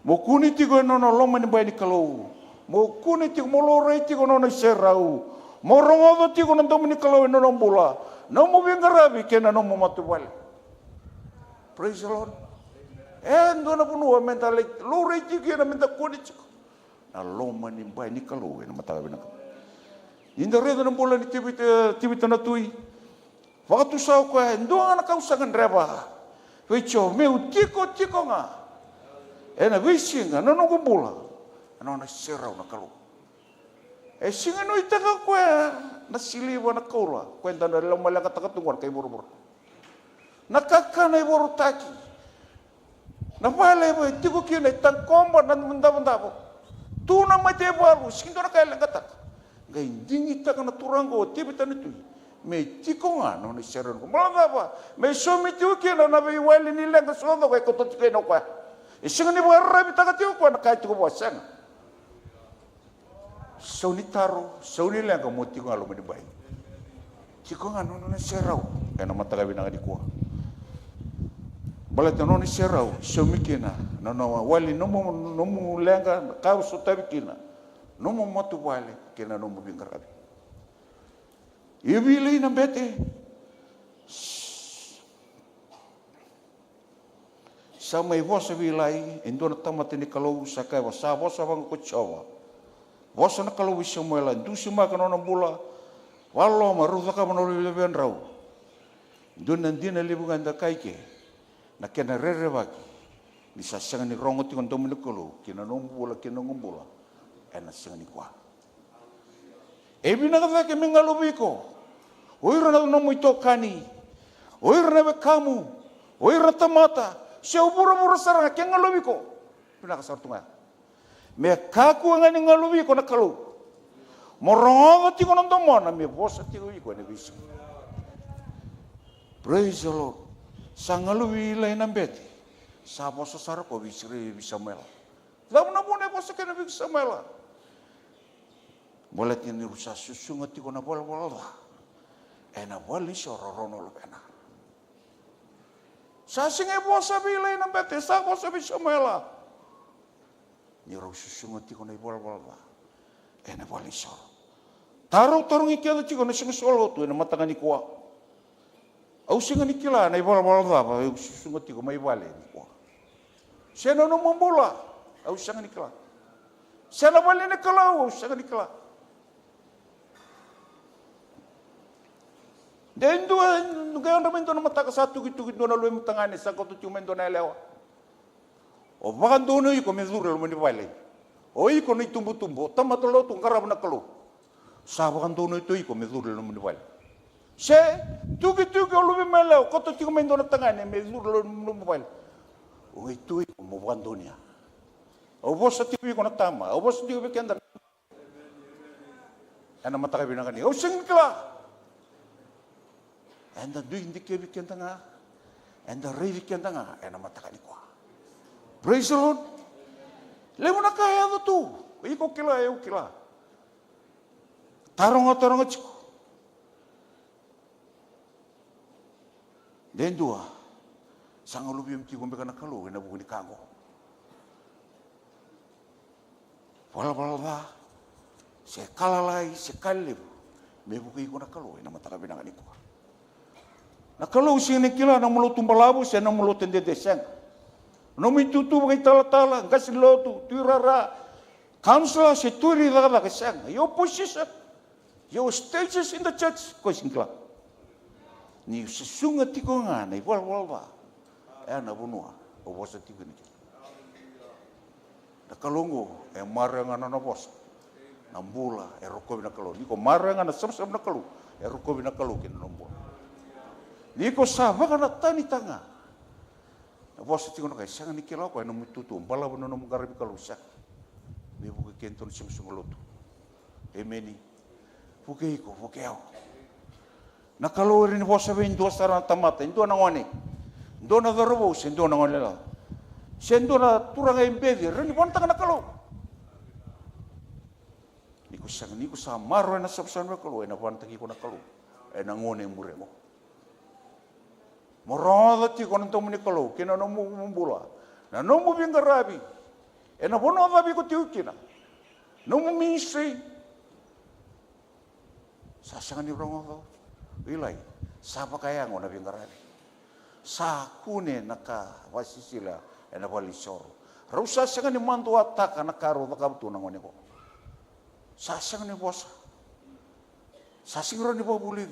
Mo kunit ko no loma ni bay ni kalo. Mo kunit ko mo lore ko no serau. Mo rongodo ko nando menikalaw no bola. No mo bingarabi kena no mo matubal. Praise the Lord. Endo na puno mental lore chiki na mental kunit chiko. Na loma ni bay ni kalo na matagabi na. Inda redo ng bola ni tibita na tuy. Waktu sau ko ndo na kausangan reba. Wicho meu tiko nga. Ena wisinga no ngumbula. Ano na serau na kalu. Singa no itaka ko na siliwa na kaula. Kwenta na lang malaka takatungan kay buru-buru. Nakakana iburu taki. Na pala ibo tiko kina tangkomba na manda po. Tuna mate baru sindo na kaya langatak. Gai dingita kana turango tibitan itu. Me tiko nga no ni serau ko. Malanga ba? Me somi tiko kina na be wali ni lenga sondo kay kotot kay no kwa. Singa ni barra bitaka tiko ko na kay tiko bosang. Sauni taro, sauni lenga mo tiko nga lumani bai. Tiko nga no na serau. Kaya na mata kabi na di kuha. Balat no ni serau, saumi kina. No wali nomu lenga kau sotabi kina. Nomu matu wali kina nomu bingarabi. Ibili na bete. Sama vosa vilai, endo na tamate ni kalau sakai wasa vosa bang kuchawa. Vosa na kalau bisa muela, dusi makan orang bula. Walau maruta ka manori lebihan rau. Dunan dina libungan da kaike. Na kena rere bagi. Bisa sangan ni rongo tikon tomu ni kalau. Kena nombula, kena ngumbula. Ena sangan ni kuah. Ebi na kata ke mengalubiko. Oira na nomu ito kani. Oira na kamu. Oira tamata. Siya ubura-bura sarang ke ngalubiko. Pinakasar tunga. Me kaku ngani ngalubiko na kalau. Morongo tiko nang domona me bosa tiko iko ne bisa. Praise the Lord. Sangaluwi lain ambeti. Sa bosa sarako bisa mela. Lamu na bune bosa kena bisa mela. Boleh ni rusa susunga tiko na bola. Ena wali sororono lo pena. Sa singe bosa bilai ambeti sa bosa bisa mela. Ni rusa susunga tiko na bola. Ena wali sor. Tarong ikian tiko na singa solo tu ena matanga ni kuah. Au singa ni kila na bola ba susunga tiko mai wale ni kuah. Sena no mambola. Au singa ni kila. Sena wale ni kala au singa ni kila. Dan dua ngayon naman doon mataka satu gitu na luwem tangani sa ko tu mendo na lewa. O bakan doon ko mezura mo ni wale. O iko ni tumbu-tumbu tamatolo tu ngarab na kalo. Sabakan doon ito iko mezura mo ni wale. Se tugi-tugi luwem melaw ko tu mendo na tangani mezura mo ni wale. O ito iko mo bakan doon ya. O boss sa tiwi ko na tama. O boss tiwi kenda. Ana mataka binangani. O singkla. Enda duin dikit kenta nga. Enda rei kenta nga. Ena mataka ni kwa. Praise the Lord. Lemo na kaya tu. Iko kila eu kila. Tarong chiko. Den dua. Sangalubi mti kumbe kana kalu ena buku ni kango. Wala sekalalai sekali. Me buku iko na kalu ena mataka binanga ni kwa. Na kalau sini kila na mulut tumbalabu saya na mulut tende deseng. Nomi tutu bagai tala-tala gas lotu tuirara. Kansla seturi daga keseng. Yo position. Yo stages in the church ko singkla. Ni sesunga tiko nga na wal ba. Na bunua o bosa tiko ni. Na kalongo maranga na bos. Nambula roko na kalo. Ni ko maranga na sam-sam na kalo. Roko na kalo kin nombo. Niko saba kana tani tanga. Na bosa tiko na kay sanga ni kilaw ko na mututu bala bono no mugarabi kalusa. Ni buke kenton simsungoloto. Emeni. Buke iko bukeo. Na kalori ni bosa ben do sara tamata ndo na ngone. Ndo na darobo sendo na ngone la. Sendo na turanga embedi reni bon tanga na kalo. Niko sa maro na sabsan na kalo na bon tagi ko na kalo. Na ngone muremo. Morada ti kono to muni kalau kena no mumbula na no mu bingarabi na bono dabi ko ti ukina no mu ministry sasangan ni rongo ilai sapa kaya ngona bingarabi sa kune naka wasisila na walisor rusa sangan ni mantu ataka na karo takabtu na ngone ko sasangan ni bosa sasingro ni babuli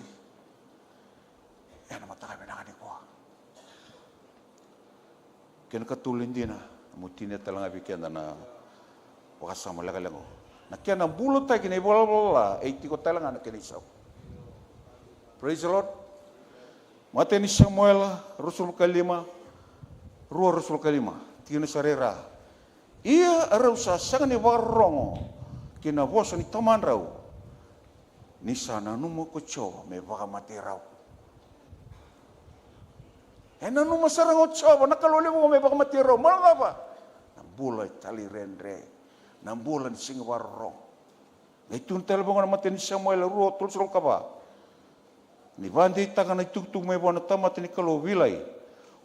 Kena katulin dina, mutina talanga bikian na wakasama lagalango. Na kena bulo tay kena bola, tiko talanga na kena isaw. Praise the Lord. Mata ni Samuel, Rasul kalima, Rasul kalima, tina sarera. Ia arau sa sanga ni warongo, kena bosa ni taman rau. Ni sana numo kocho me baka mati rau. Ena numa sarang ocho, nakalole mo me baka mati rau. Malang apa? Nambulay tali rendre, nambulan sing warong. Ngaitun talabong na mati ni Samuel, Rasul sulong kaba. Ni bandi tangan na tugtug me bona tamat ni kalo wilay.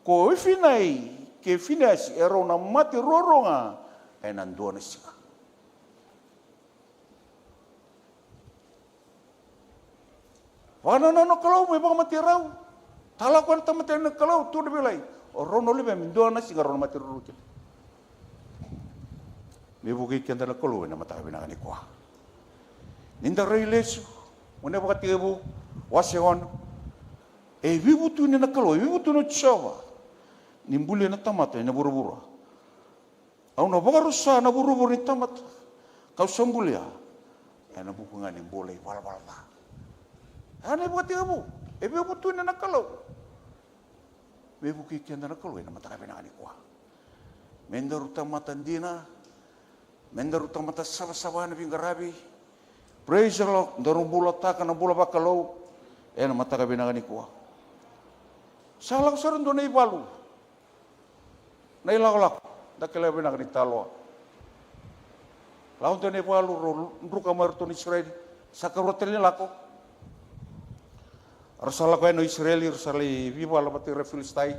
Ko ifinay, ke finas ero na mati roronga, ay nanduan na siya. Wana na kalau may baka mati raw. Talakuan tamat na kalau tu na bilay. O rono libe minduan na siya rono mati roronga. May bukit kanda na kalau na matabi na kanikwa. Ninda ray leso, muna baka tiyabu, wasewan. Vivu tu ni na kalau, vivu tu na tsawa. Nimbuli na tamat na buru-buru. Au na baka rusa na buru-buru ni tamat. Kau sambulia. Ay nabukungan ni boleh wala-wala. Ano buat dia bu? Vivu tu ni na kalau. Vivu kikian na kalau na matakabi na kanikwa. Mendaru tamatan dina. Mendaru tamatan sama-sama na bingarabi. Praise the Lord. Darung bulat taka na bulat bakalau. Na matakabi na kanikwa. Salah sarang doon na ibalu. Nailak-lak. Dakilabi na kanitalo. Lawan doon na ibalu. Nruka marito ni Israel. Sa karotel nila ako. Arsala ko no Israeli. Arsali viva labati refilistay.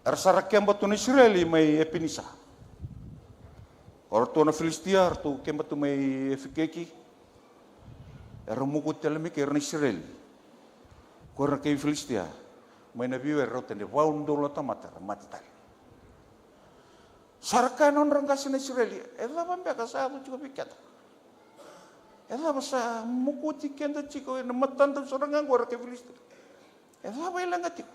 Arsara kembat ni Israeli may epinisa. Orto na Filistia. Orto kembat may efikeki. Erumukut talami kay Israel. Kung kay Filistia. May nabiwer roten de waundo lo tamatar matital. Sarkanon orang kasih Israel. Ela bambe kasado juga pikat. Ela basa mukuti kenda chiko na matanda sorangan gora kay Filistia. Ela ba ilang atiko.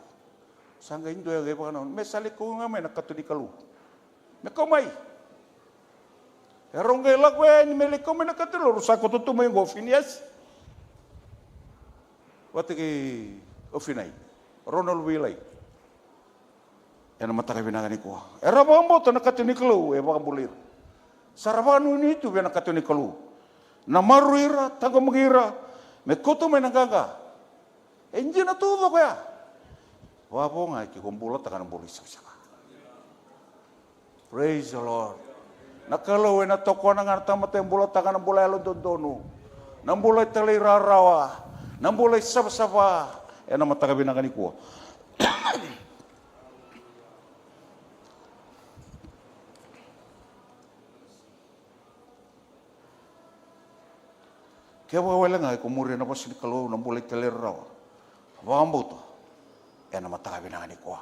Sangga indo ya gay panon. Me sali ko nga may nakatulikalu. Me komay. Erong gay lagwe ni me komay nakatulor sa ko tutumay go finias. Wati kay ofinay. Ronald Wilay. Yan ang matakabinagan ni ko. Erabang mo ito nakatunikalo. Baka bulir. Sarabano nito yan nakatunikalo. Namaruira, tagamagira. May kuto may nagaga. Hindi na tuto kaya. Wapo nga, kikumbulot taka ng bulis. Praise the Lord. Nakalawin na toko na nga tamat yung bulot taka ng bulay alon-dono. Nang bulay talay rarawa. Nang bulay saba-saba. Yan ang matakabinagan ni ko. Kaya wala nga, kumuri na pa sinikalo ng bulay talir raw. Wambo to. Yan ang matakabinagan ni ko.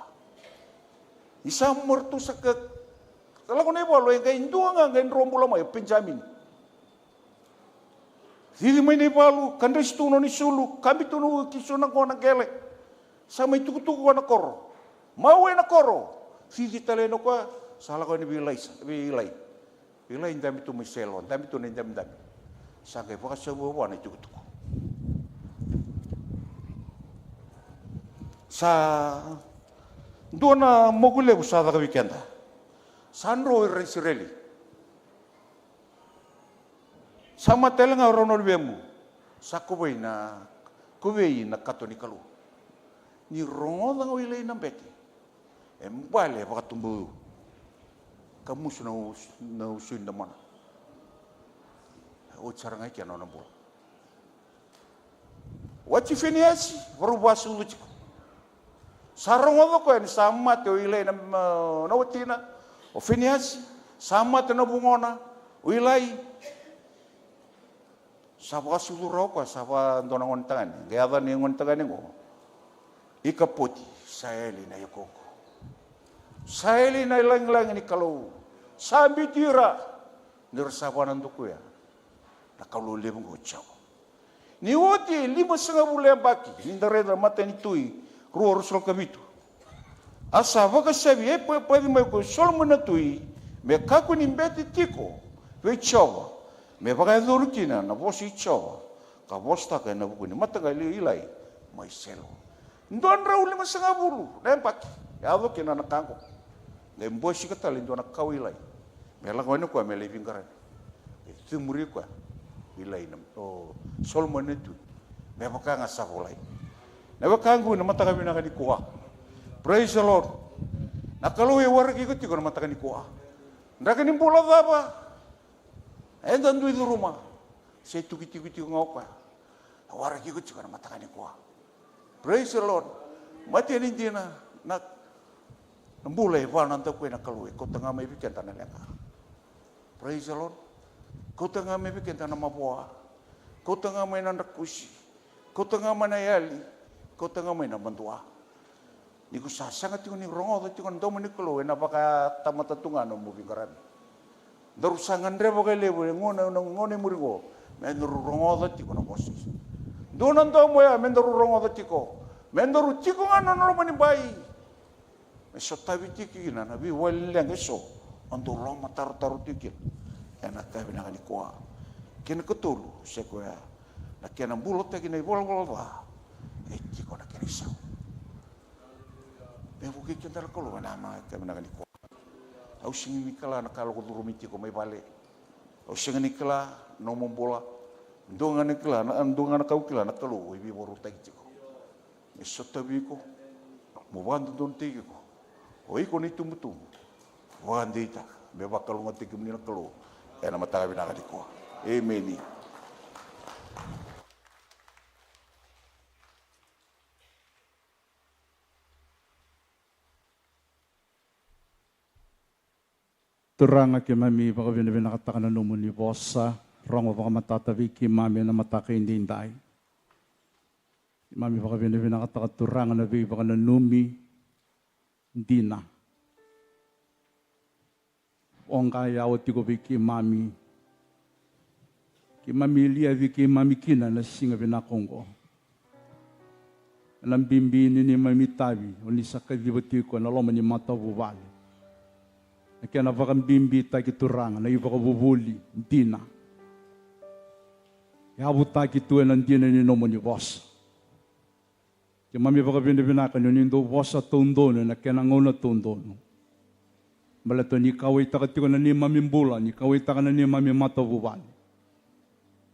Isang murto sa Kala ko na iba, lo yung kain doa nga, ngayon rombula mo, yung Benjamin. Hindi may naibalu, kandres tuno ni Sulu, kami tuno kisunang ko ng kele. Sa may tukutuko ko na koro. Maway na koro. Hindi taleno ko, sala ko ni Bilay. Bilay, hindi dami ito may selon, dami ito na dami. Sa kaya baka sa buwa na tukutuko. Sa doon na mogule ko sa weekend. Sanro rin si Reli. Sama telang Ronald Bemu. Sa kuway na katonikalo. Ni rongo lang wilay ng beti. Mbale baka tumbu. Kamus na usuin naman. O charangay kaya na bola. Wachi finiasi, warubas ulit ko. Sarong ako ko, sama te wilay na nawatina. O finiasi, sama te na bungona. Wilay. Sapa suluraw ko, sapa donang ontangan. Kaya ba niyong ontangan ko? Ikaputi, saeli na yukoko. Saeli na ilang ni kalau. Sabi tira, nirasapa ng duko ya. Nakalulim ko siya. Ni Oti, 5 bulan baki. Hindi rin na mata nito'y ruwa-rusal kami ito. Asa waka sabi pwede mai ko Solomon tui me kaku ni mbeti tiko ve chawa me waka dorukina na vosi chawa ka vosta ka na bukuni mataga ilai mai selo ndon rauli masanga buru nempat ya do kina na kango le mbosi ka tali ndona kawilai me la ko ne ko me le vingara itu muri ko ilai nam o Solomon tu me waka nga savolai na waka ngu na mataga bina ka di kuha. Praise the Lord. Nakaluwi warga ikut juga mata kan ikuah. Ndraka ni bola apa? Dan dua di rumah. Saya tuki ngauka. Warga ikut juga mata kan ikuah. Praise the Lord. Mati ni dina nak nambulai wan antak kue nakaluwi. Kau tengah mai bikin tanah lengkar. Praise the Lord. Kau tengah mai bikin tanah mabua. Kau tengah mai nandak kusi. Kau tengah mai nayali. Kau tengah mai nabantua. Niku sangat tiku ni rongo tu tiku ndo meni kelo ena paka tamata tunga no mu bingaran. Daru sangan re paka lebu ngone murigo. Men rongo tu tiku no bosi. Do nan do mo ya men rongo tu tiku. Men tiku ngano no meni bai. Meso tabi tiki na bi waleng eso. Ando ro matar taru tiki. Ena tabi na ni kwa. Ken ketulu se ko ya. Na ken ambulot tiki na bol ba. Tiko na ken isa. Bebuki kita kalau nama kami nak nikah. Aku sing nikah nak kalau kudu rumiti ko may balik. Aku sing nikah no membola. Ndongan nikah ndongan kau kila nak kalau ibi baru tagi ko. Mesotabi ko. Mubantu don tigi ko. Oi ko ni tumutum. Wandita beba kalau ngati kami nak kalau. Nama tabi nak nikah. Amen. Turanga ki mami baka vina katakan na numuni bosa rongo baka matatavi ki mami na mataka hindi indai. Mami baka vina katakan turanga na vi baka na numi hindi na. Onga yawo tiko vi ki mami liya vi ki mami kina na singa vina kongo. Alam bimbini ni mami tabi unisaka vibotiko na loma ni mata bubali. Kaya napakang bimbi tayo kiturang, na iba ka bubuli, hindi na. Ihabot tayo kituan ng hindi na ninomo ni boss. Kaya mami baka binibinakan yun, yung boss at tundono, na kaya nanguna tundono. Malato, ni kaway takatiko na ni mami mbula, ni kaway taka na ni mami matabubali.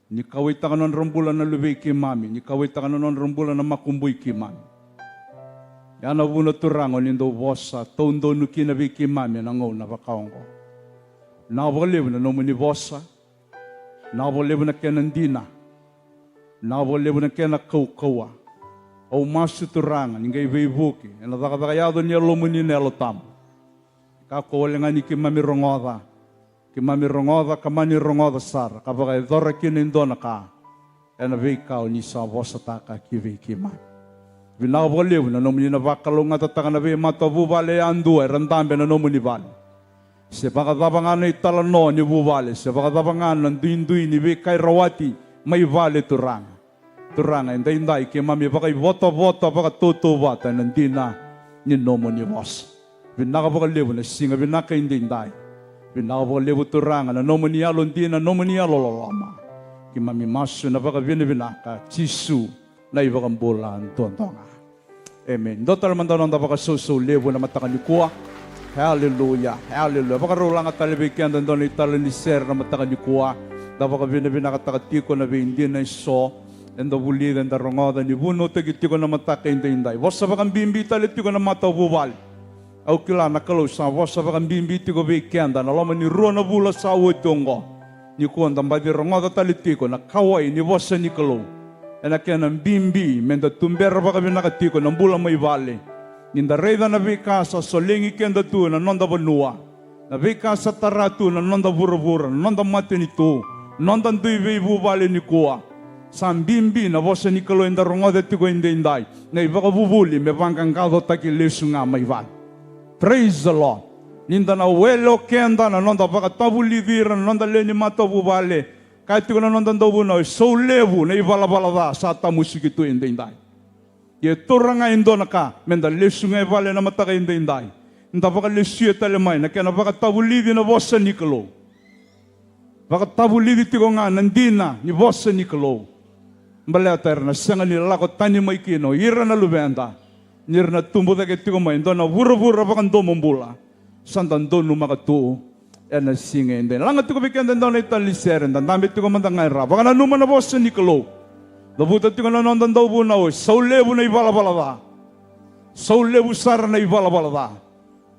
Ni kaway taka ng rambulan na lubay ki mami, ni kaway taka na ng rambulan na makumbuy ki mami. Yan na wuna turango nindo bosa, tondo nuki na biki mami na ngaw na bakaongo. Nabaliw na nomoni bosa, nabaliw na kaya nandina, nabaliw na kaya na kaukawa, o masu turangan, nga iba-ibuki, na nakakayado niya lumuni nelo tam. Kakawali nga ni kimami rongoda, kamani rongoda sar, kapag idora kinindo na ka, na bikaw ni sa bosa taka kiviki mami. Vinawaliw na nomuni na bakalong at tataka na mata bubale andu ay randambe na nomuni bali. Se pakatabangan na italano ni bubale, se pakatabangan ng duin-duin ni Bikay Rawati, may bali turanga. Turanga, inday kay mami bakay bota-bota baka tutubata ng dina ni nomuni boss. Vinakabakaliw na singa vinaka inday. Vinakabakaliw turanga na nomuni alon dina nomuni alololama. Kay mami maso na baka vinaka, chisu, na ibang bulan tontonga. Amen. Dotal man daw nang napakasuso levo na matakan ni kuwa. Hallelujah. Hallelujah. Pakarulang at talibigyan doon italo ni Sir na matakan ni kuwa. Dapat binakatako na hindi na iso. And the buligan da rongoda ni buno tagitiko na mataka inday. Wasa bakang bimbi talitiko na matawubal. Au kila nakalo sa wasa bakang bimbi tiko bikenda na laman ni ruwa na bula sa utongo. Ni kuwa ndambadi rongoda talitiko na kawai ni wasa ni kalo. Kaya ng bimbi, menda tumbera pa kami nakatiko, ng bulang may bali. Ninda reda na bikasa, solingi kenda tu, na nonda banua. Na bikasa taratu, na nonda burabura, na nonda mati nito, nonda duive ibu bali ni kuwa. Sa bimbi, na bosa ni kalo inda rongoda tiko inday, na iba ka bubuli, may bangkang kado takilesu nga may bali. Praise the Lord. Ninda na welo kenda, na nonda baka tabulivira, na nonda leni mata bubali. Kahit ko na nandang daw na, so levo na ibalabala sa tamusik ito inday. Ye toranga indona ka menda lesunga vale na mataka indai. Nda baka lesu tale mai na kena baka tabulidi na vossa nikolo. Baka tabulidi tiko nga nandina ni vossa nikolo. Mbale terna sanga ni lako tani mai kino ira na lubenda. Nir na tumbu dake tiko mai indona vura baka ndo mombula. Sandan do numaka tu ena singa indai. Langa tiko bikenda ndona itali seren dan dambi tiko mandangai ra. Baka na numa na vossa nikolo. Labuta tiko na nondan daw bu na o saulebu na ibala da. Saulebu sar na ibala da.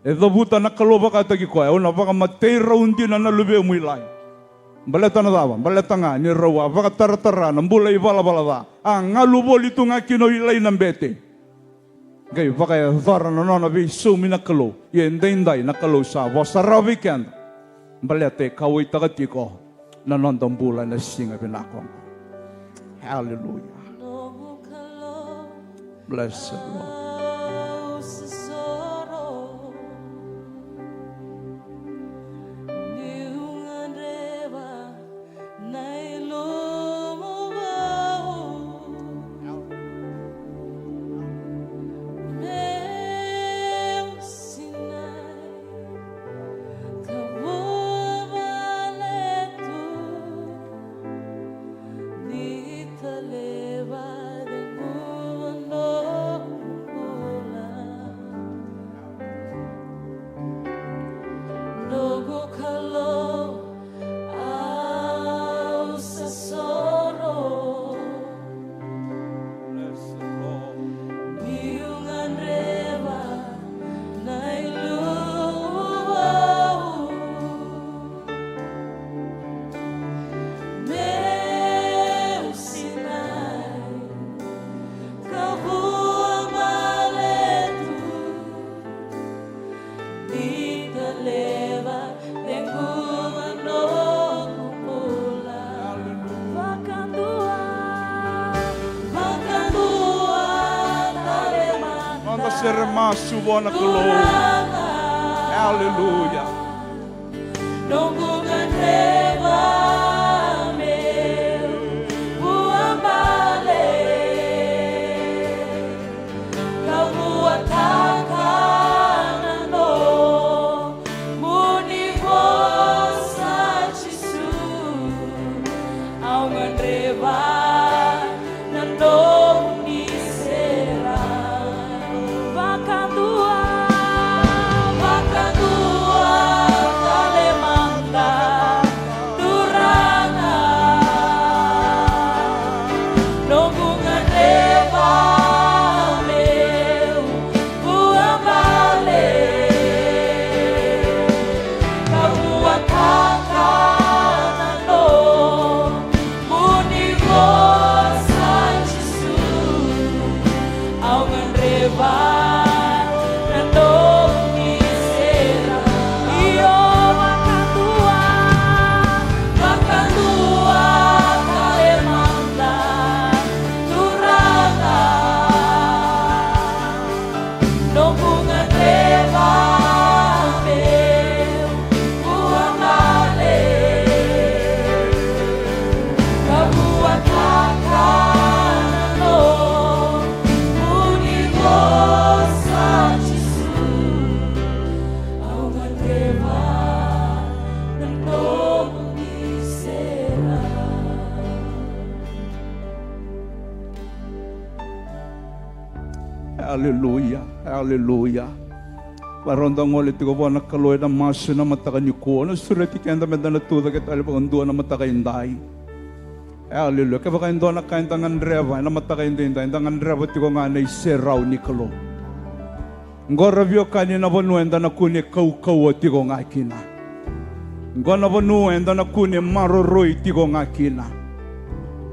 E labuta na kaloba ka tagi ko ona baka matei raundi na lube muilai. Baleta na dawa, baleta nga ni rawa baka taratara na mbula ibala da. Ang ngaluboli tu nga kino ilai ng bete. Gay baka zara na nona bi sumi na kalo. Yendai na kalo sa wasarabi ken. Balete kawai tagati ko na nondan bula na singa binakong. Hallelujah. Bless the Lord. Seremasu wana kulo. Hallelujah. Hallelujah, hallelujah. Paronda ngoli tigo bona kaloy na masu na mataka ni ko. No sureti kenda medana tuda ket ali pangandua na mataka indai. Hallelujah. Kaya baka indona kain tangan reva na mataka indai tangan reva tigo nga na iseraw ni kalo. Ngora vio kanina bonu enda na kuni kau tigo nga kina. Ngona bonu enda na kuni maroroi tigo nga kina.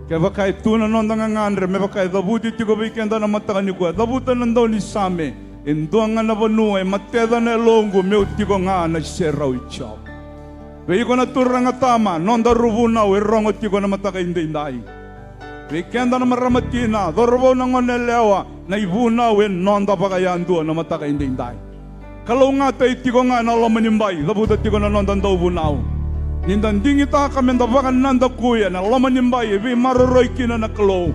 Kaya baka ito na nonda nga ngandre, may baka dabuti tigo bikenda na mataka ni kuwa. Dabutan nandaw ni Same, indo nga nabanuay, mateda na longo, may tigo nga na seraw ichaw. Kaya ko na turang nga tama, nonda rubunaw, irongo tigo na mataka indai. Kaya na maramatina, dorobaw na ngonelewa, na ibunaw, nonda baka yanduwa na mataka indai. Kalau nga tayo tigo nga na lamanimbay, dabuta tigo na nonda daw bunaw. Nindan dingi ta kami ndabakan nanda kuya na laman nimbay vi maroroy kina na klo.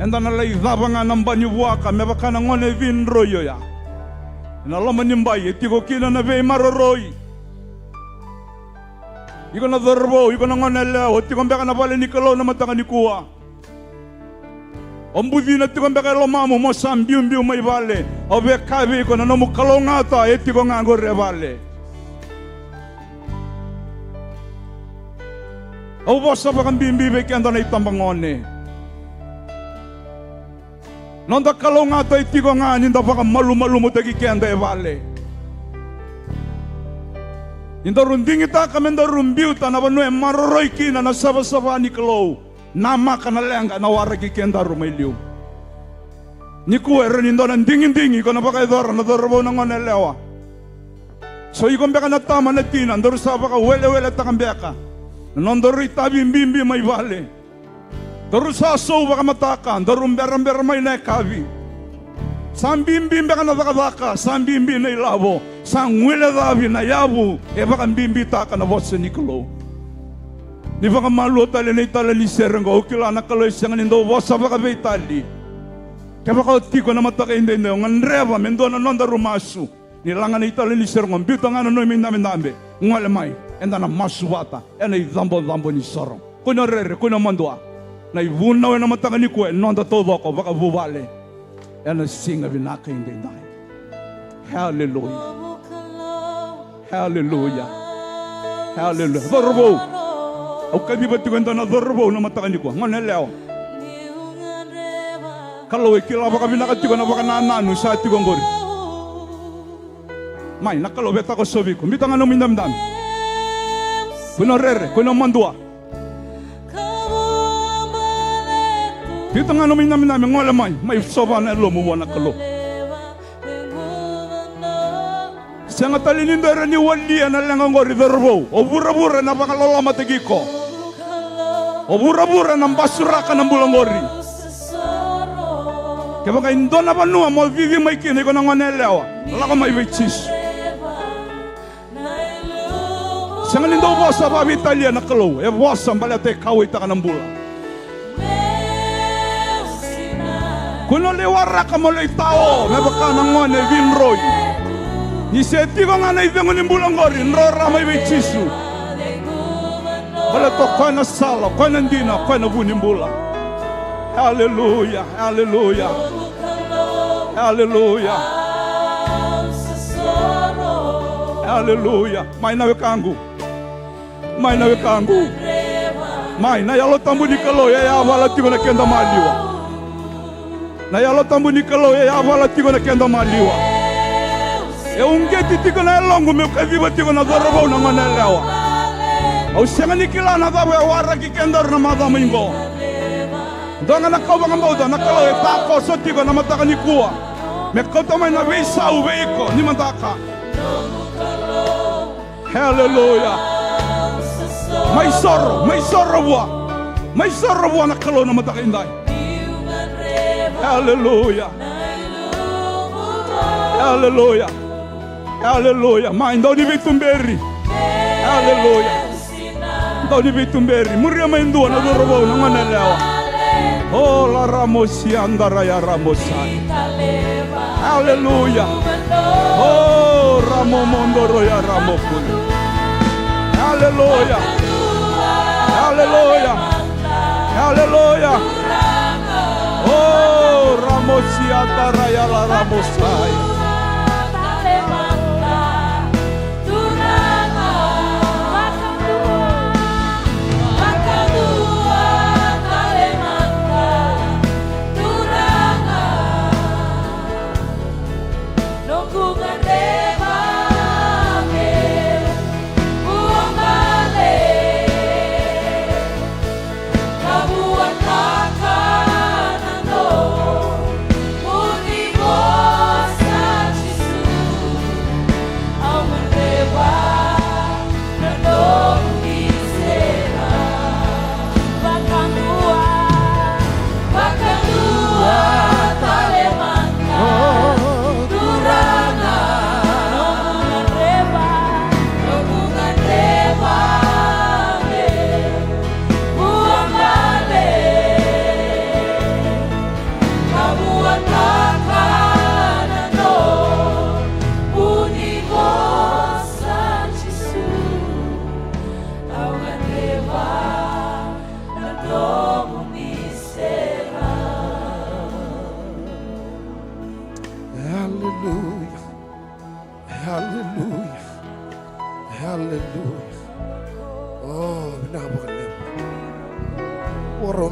enda na lai dhava nga namba ni waka me bakana ngone vin royo ya na lama ni mbai etiko kina na vei maroroi iko na dharbo iko na ngone leo etiko mbeka na vale nikalo na matanga ni kuwa ombudhi na tiko mbeka lo mamu mo sambiu mbiu mai vale ove kavi iko na nomu kalo ngata etiko ngango re vale au bosa bakan bimbi beki anda na itambang ngone nonda kalau ngata itiko ngani nda baka malu-malu mo tagi kenda e vale inda rundingi ta kamenda rumbiu ta na banu e maroroi kina na saba-saba ni kalau nama kana lenga na waragi kenda rumailiu ni kuwe renindo na ndingi-ndingi ko na baka idora na dorbo na ngone lewa so ikon beka na tama na tina ndoru sa baka wele-wele takambeka nondoru itabi mbimbi mai vale terus asau baka mataka, darum beram mai na kavi. Sambimbi baka na daka, sambimbi na ilabo, sangwile davi na yabu, e baka mbimbi taka na voce Nikolo. Ni baka malu tali na itali ni serengo, ukila na kalo isang nindo vosa baka beitali. Kaya baka tiko na mataka hindi nganreva mendo na nonda rumasu. Nilangan na itali ni serengo, bito nga na noy minambe, ngwale mai, enda na masubata, ena idambo ni sorong. Kuno rere, kuno mandua. Na ivuna na matanga ni kue nonda todo ko baka vuvale ena singa vinaka hindi dai hallelujah hallelujah hallelujah dorbo au kabi bati kwenda na dorbo na matanga ni ko ngone leo kalau ikila baka vinaka tiko na baka nananu sa tiko ngori mai nakalo beta ko sobi ko mitanga no mindam kuno rere kuno mandua Kita nga namin ngola may soba na lo mo wana kalo. Siya nga talinindera ni walia na lang ang oriverbo. O bura-bura na pakalala matigiko. O bura-bura ng basura ka ng bulangori. Kaya baka indo na panua mo vivi may kinay ko ng wanelewa. Wala ka may waitis. Siya nga lindo po sa babi Italia na kalo. E wasang balate kawit ka ng bulang. Kuno lewara kamalo itao, mebaka nangone vinroy. Ni seti ko nga na idengo ni bulangori, nrora may bechisu. Wala to ko na sala, ko na ndina, ko na bunimbula. Hallelujah, hallelujah. Hallelujah. Hallelujah. Mai nawe kangu. Mai nawe kangu. Mai na yalo tambu ni kalo ya wala tiko na kenda maliwa. Na yalo tambu ni kalo ya wala tiko na kenda maliwa. E ungeti tiko na longo me kaviba tiko na dorabo na ngana lewa. Au senga ni kila na dawe wara ki kenda na mada mingo. Donga na kau banga bauta na kalo e tako so tiko na mataka ni kuwa. Me kota mai na veisa uveiko ni mataka. Hallelujah. May sorro buwa. May sorro buwa na kalo na mataka inday. Hallelujah. Hallelujah. Hallelujah. Ma indau di vitumberi. Hallelujah. Indau di vitumberi. Muria ma indua na dorobo na ngana lewa. Oh la ramosi andara ya ramosai. Hallelujah. Oh ramomondoro ya ramokun. Hallelujah. Hallelujah. Hallelujah. Oh, Ramosia Taraya la Ramosai. Sa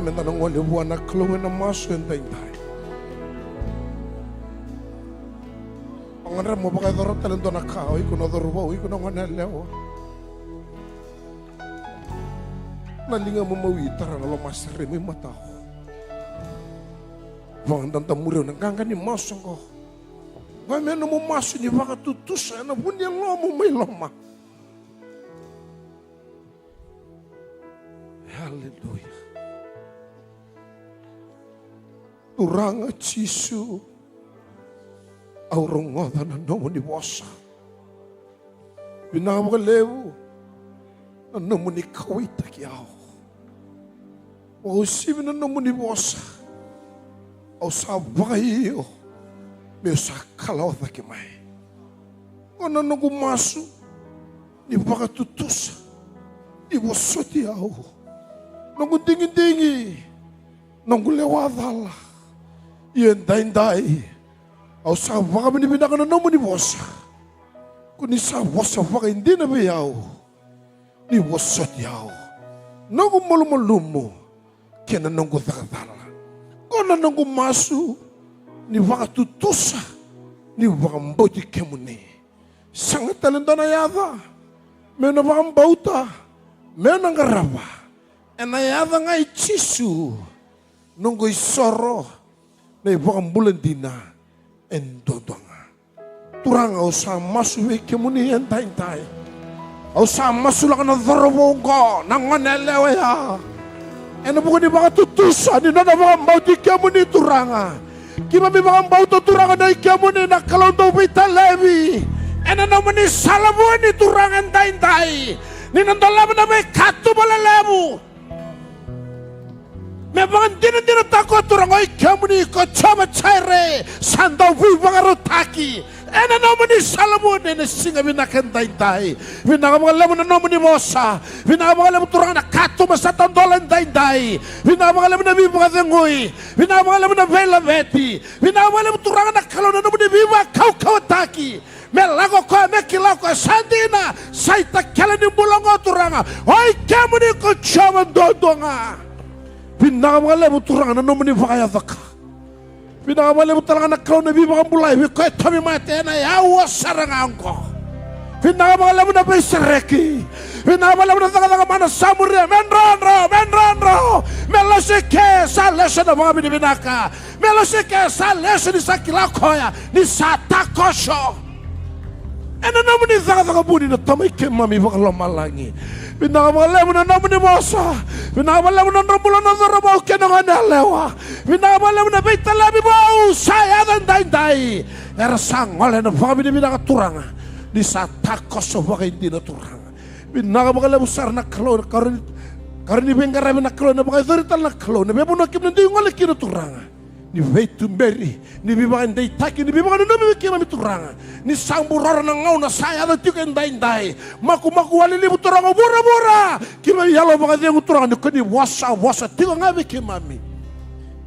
menda na ngone buana klowe na maso en dai. Ngana mo baka doro talento na kao iko no doro bo iko no ngana lewa. Na linga mo mawitara na lo masere mi mata. Wang tanta mureu na ganga ni maso ko. Wa meno mo maso ni baka tutusa na bunya lo mo mai loma. Hallelujah. Turanga Jisu aurongoda na nomo ni bosa. Binama lewu na nomo ni kawita kiao. O sibi na nomo ni bosa. O sabayo me sa kalau ki mai. Ona no masu ni baka tutusa. Ni bosoti ao. Nunggu dingi-dingi, nunggu lewadala, iyan dain-dai, au sa waka binibinakan na naman ni bosa, kuni sa wasa waka hindi na bayaw, ni wasot yaw, nunggu malumulumo, kaya na nunggu dakadala, kung na nunggu masu, ni waka tutusa, ni waka mboti kemuni, sangat talenta na yada, may na waka mbauta, may na ngaraba, na yada nga Jisu nunggu isoro na ibang bulan dina endodonga turang au sa masu ke muni entai au sa masu la kana dorobo ko nangonelewa ya ena bukan di baka tutusa ni nana baka mbauti ke muni turanga kima mi baka mbauto turanga na ke muni na kalonto bita levi ena namani salamu ni turanga entai ni nandolama na may katu balalebu. Memang dina takut turang oi kamuni ko chama chaire sandau wi bangaro taki ena nomoni salamu ne singa binakan dai binaga magalam na nomoni mosa binaga magalam turang na katu masatan dolan dai binaga magalam na biba ngoi binaga magalam na vela veti binaga magalam turang na kalau na nomoni biba kau taki melago ko mekila ko sandina saita kalani bulongo turanga oi kamuni ko chama dodonga Pinamale buturang na nomoni vakaya vaka. Pinamale buturang na kau nabi baka mulai biko etomi mate na yawa sarang angko. Pinamale muna besereki. Pinamale muna tanga mana samuria menronro. Melosike sa lesson na mga binibinaka. Melosike sa lesson ni sakilakoya ni satakosho. Ena nomoni tanga buni na tamay kemami baka lomalangi. Pinamale muna nomoni mosa. Pinamale muna romulo na dorobau kenangan lewa. Pinamale muna bita labi bau saya dan dai. Era sangole na fami ni binaka turanga. Di satakos so baka hindi na turanga. Pinamale besar na kalau karini bengkara na kalau na baka zorital na kalau na bebo na kim na ngole kina turanga. Ni vetu mberi, ni biba ndai taki, ni biba no biba kima mituranga. Ni samburora na ngau na saya da tika ndai. Maku wali libu turanga bora. Kima yalo baka dia turanga ni kani wasa tika ngabe kimami.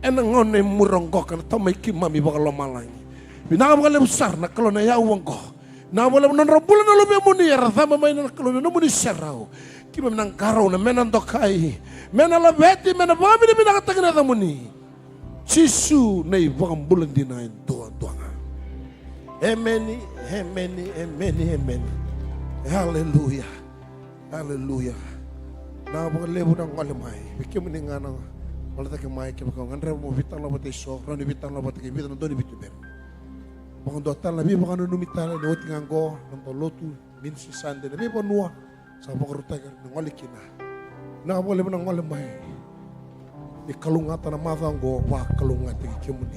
Ena ngau ne muronggo kana tamai kimami baka lomalangi. Binanga baka besar na kalau na yawanggo. Na wala na rabula na lobe muni ya radhama mai na kalau na muni serau. Kima menang karau na menandokai. Mena labeti mena babi ni binanga tagina da muni. Jisu na ibang bulan dinain tuang-tuanga. Amen. Hallelujah. Na baka lebo ng kalimay. Bikyo mo nga na walata kimay kaya ngandre mo bitan la batay so, rani bitan la batay bitan do ni bituber. Baka do tal labi baka no numitala no tingango ng tolotu minsi sande na bibo nuwa sa baka rutay ng walikina. Na baka lebo ng kalimay. Di kalungatan na matanggo wa kalungatan kimuni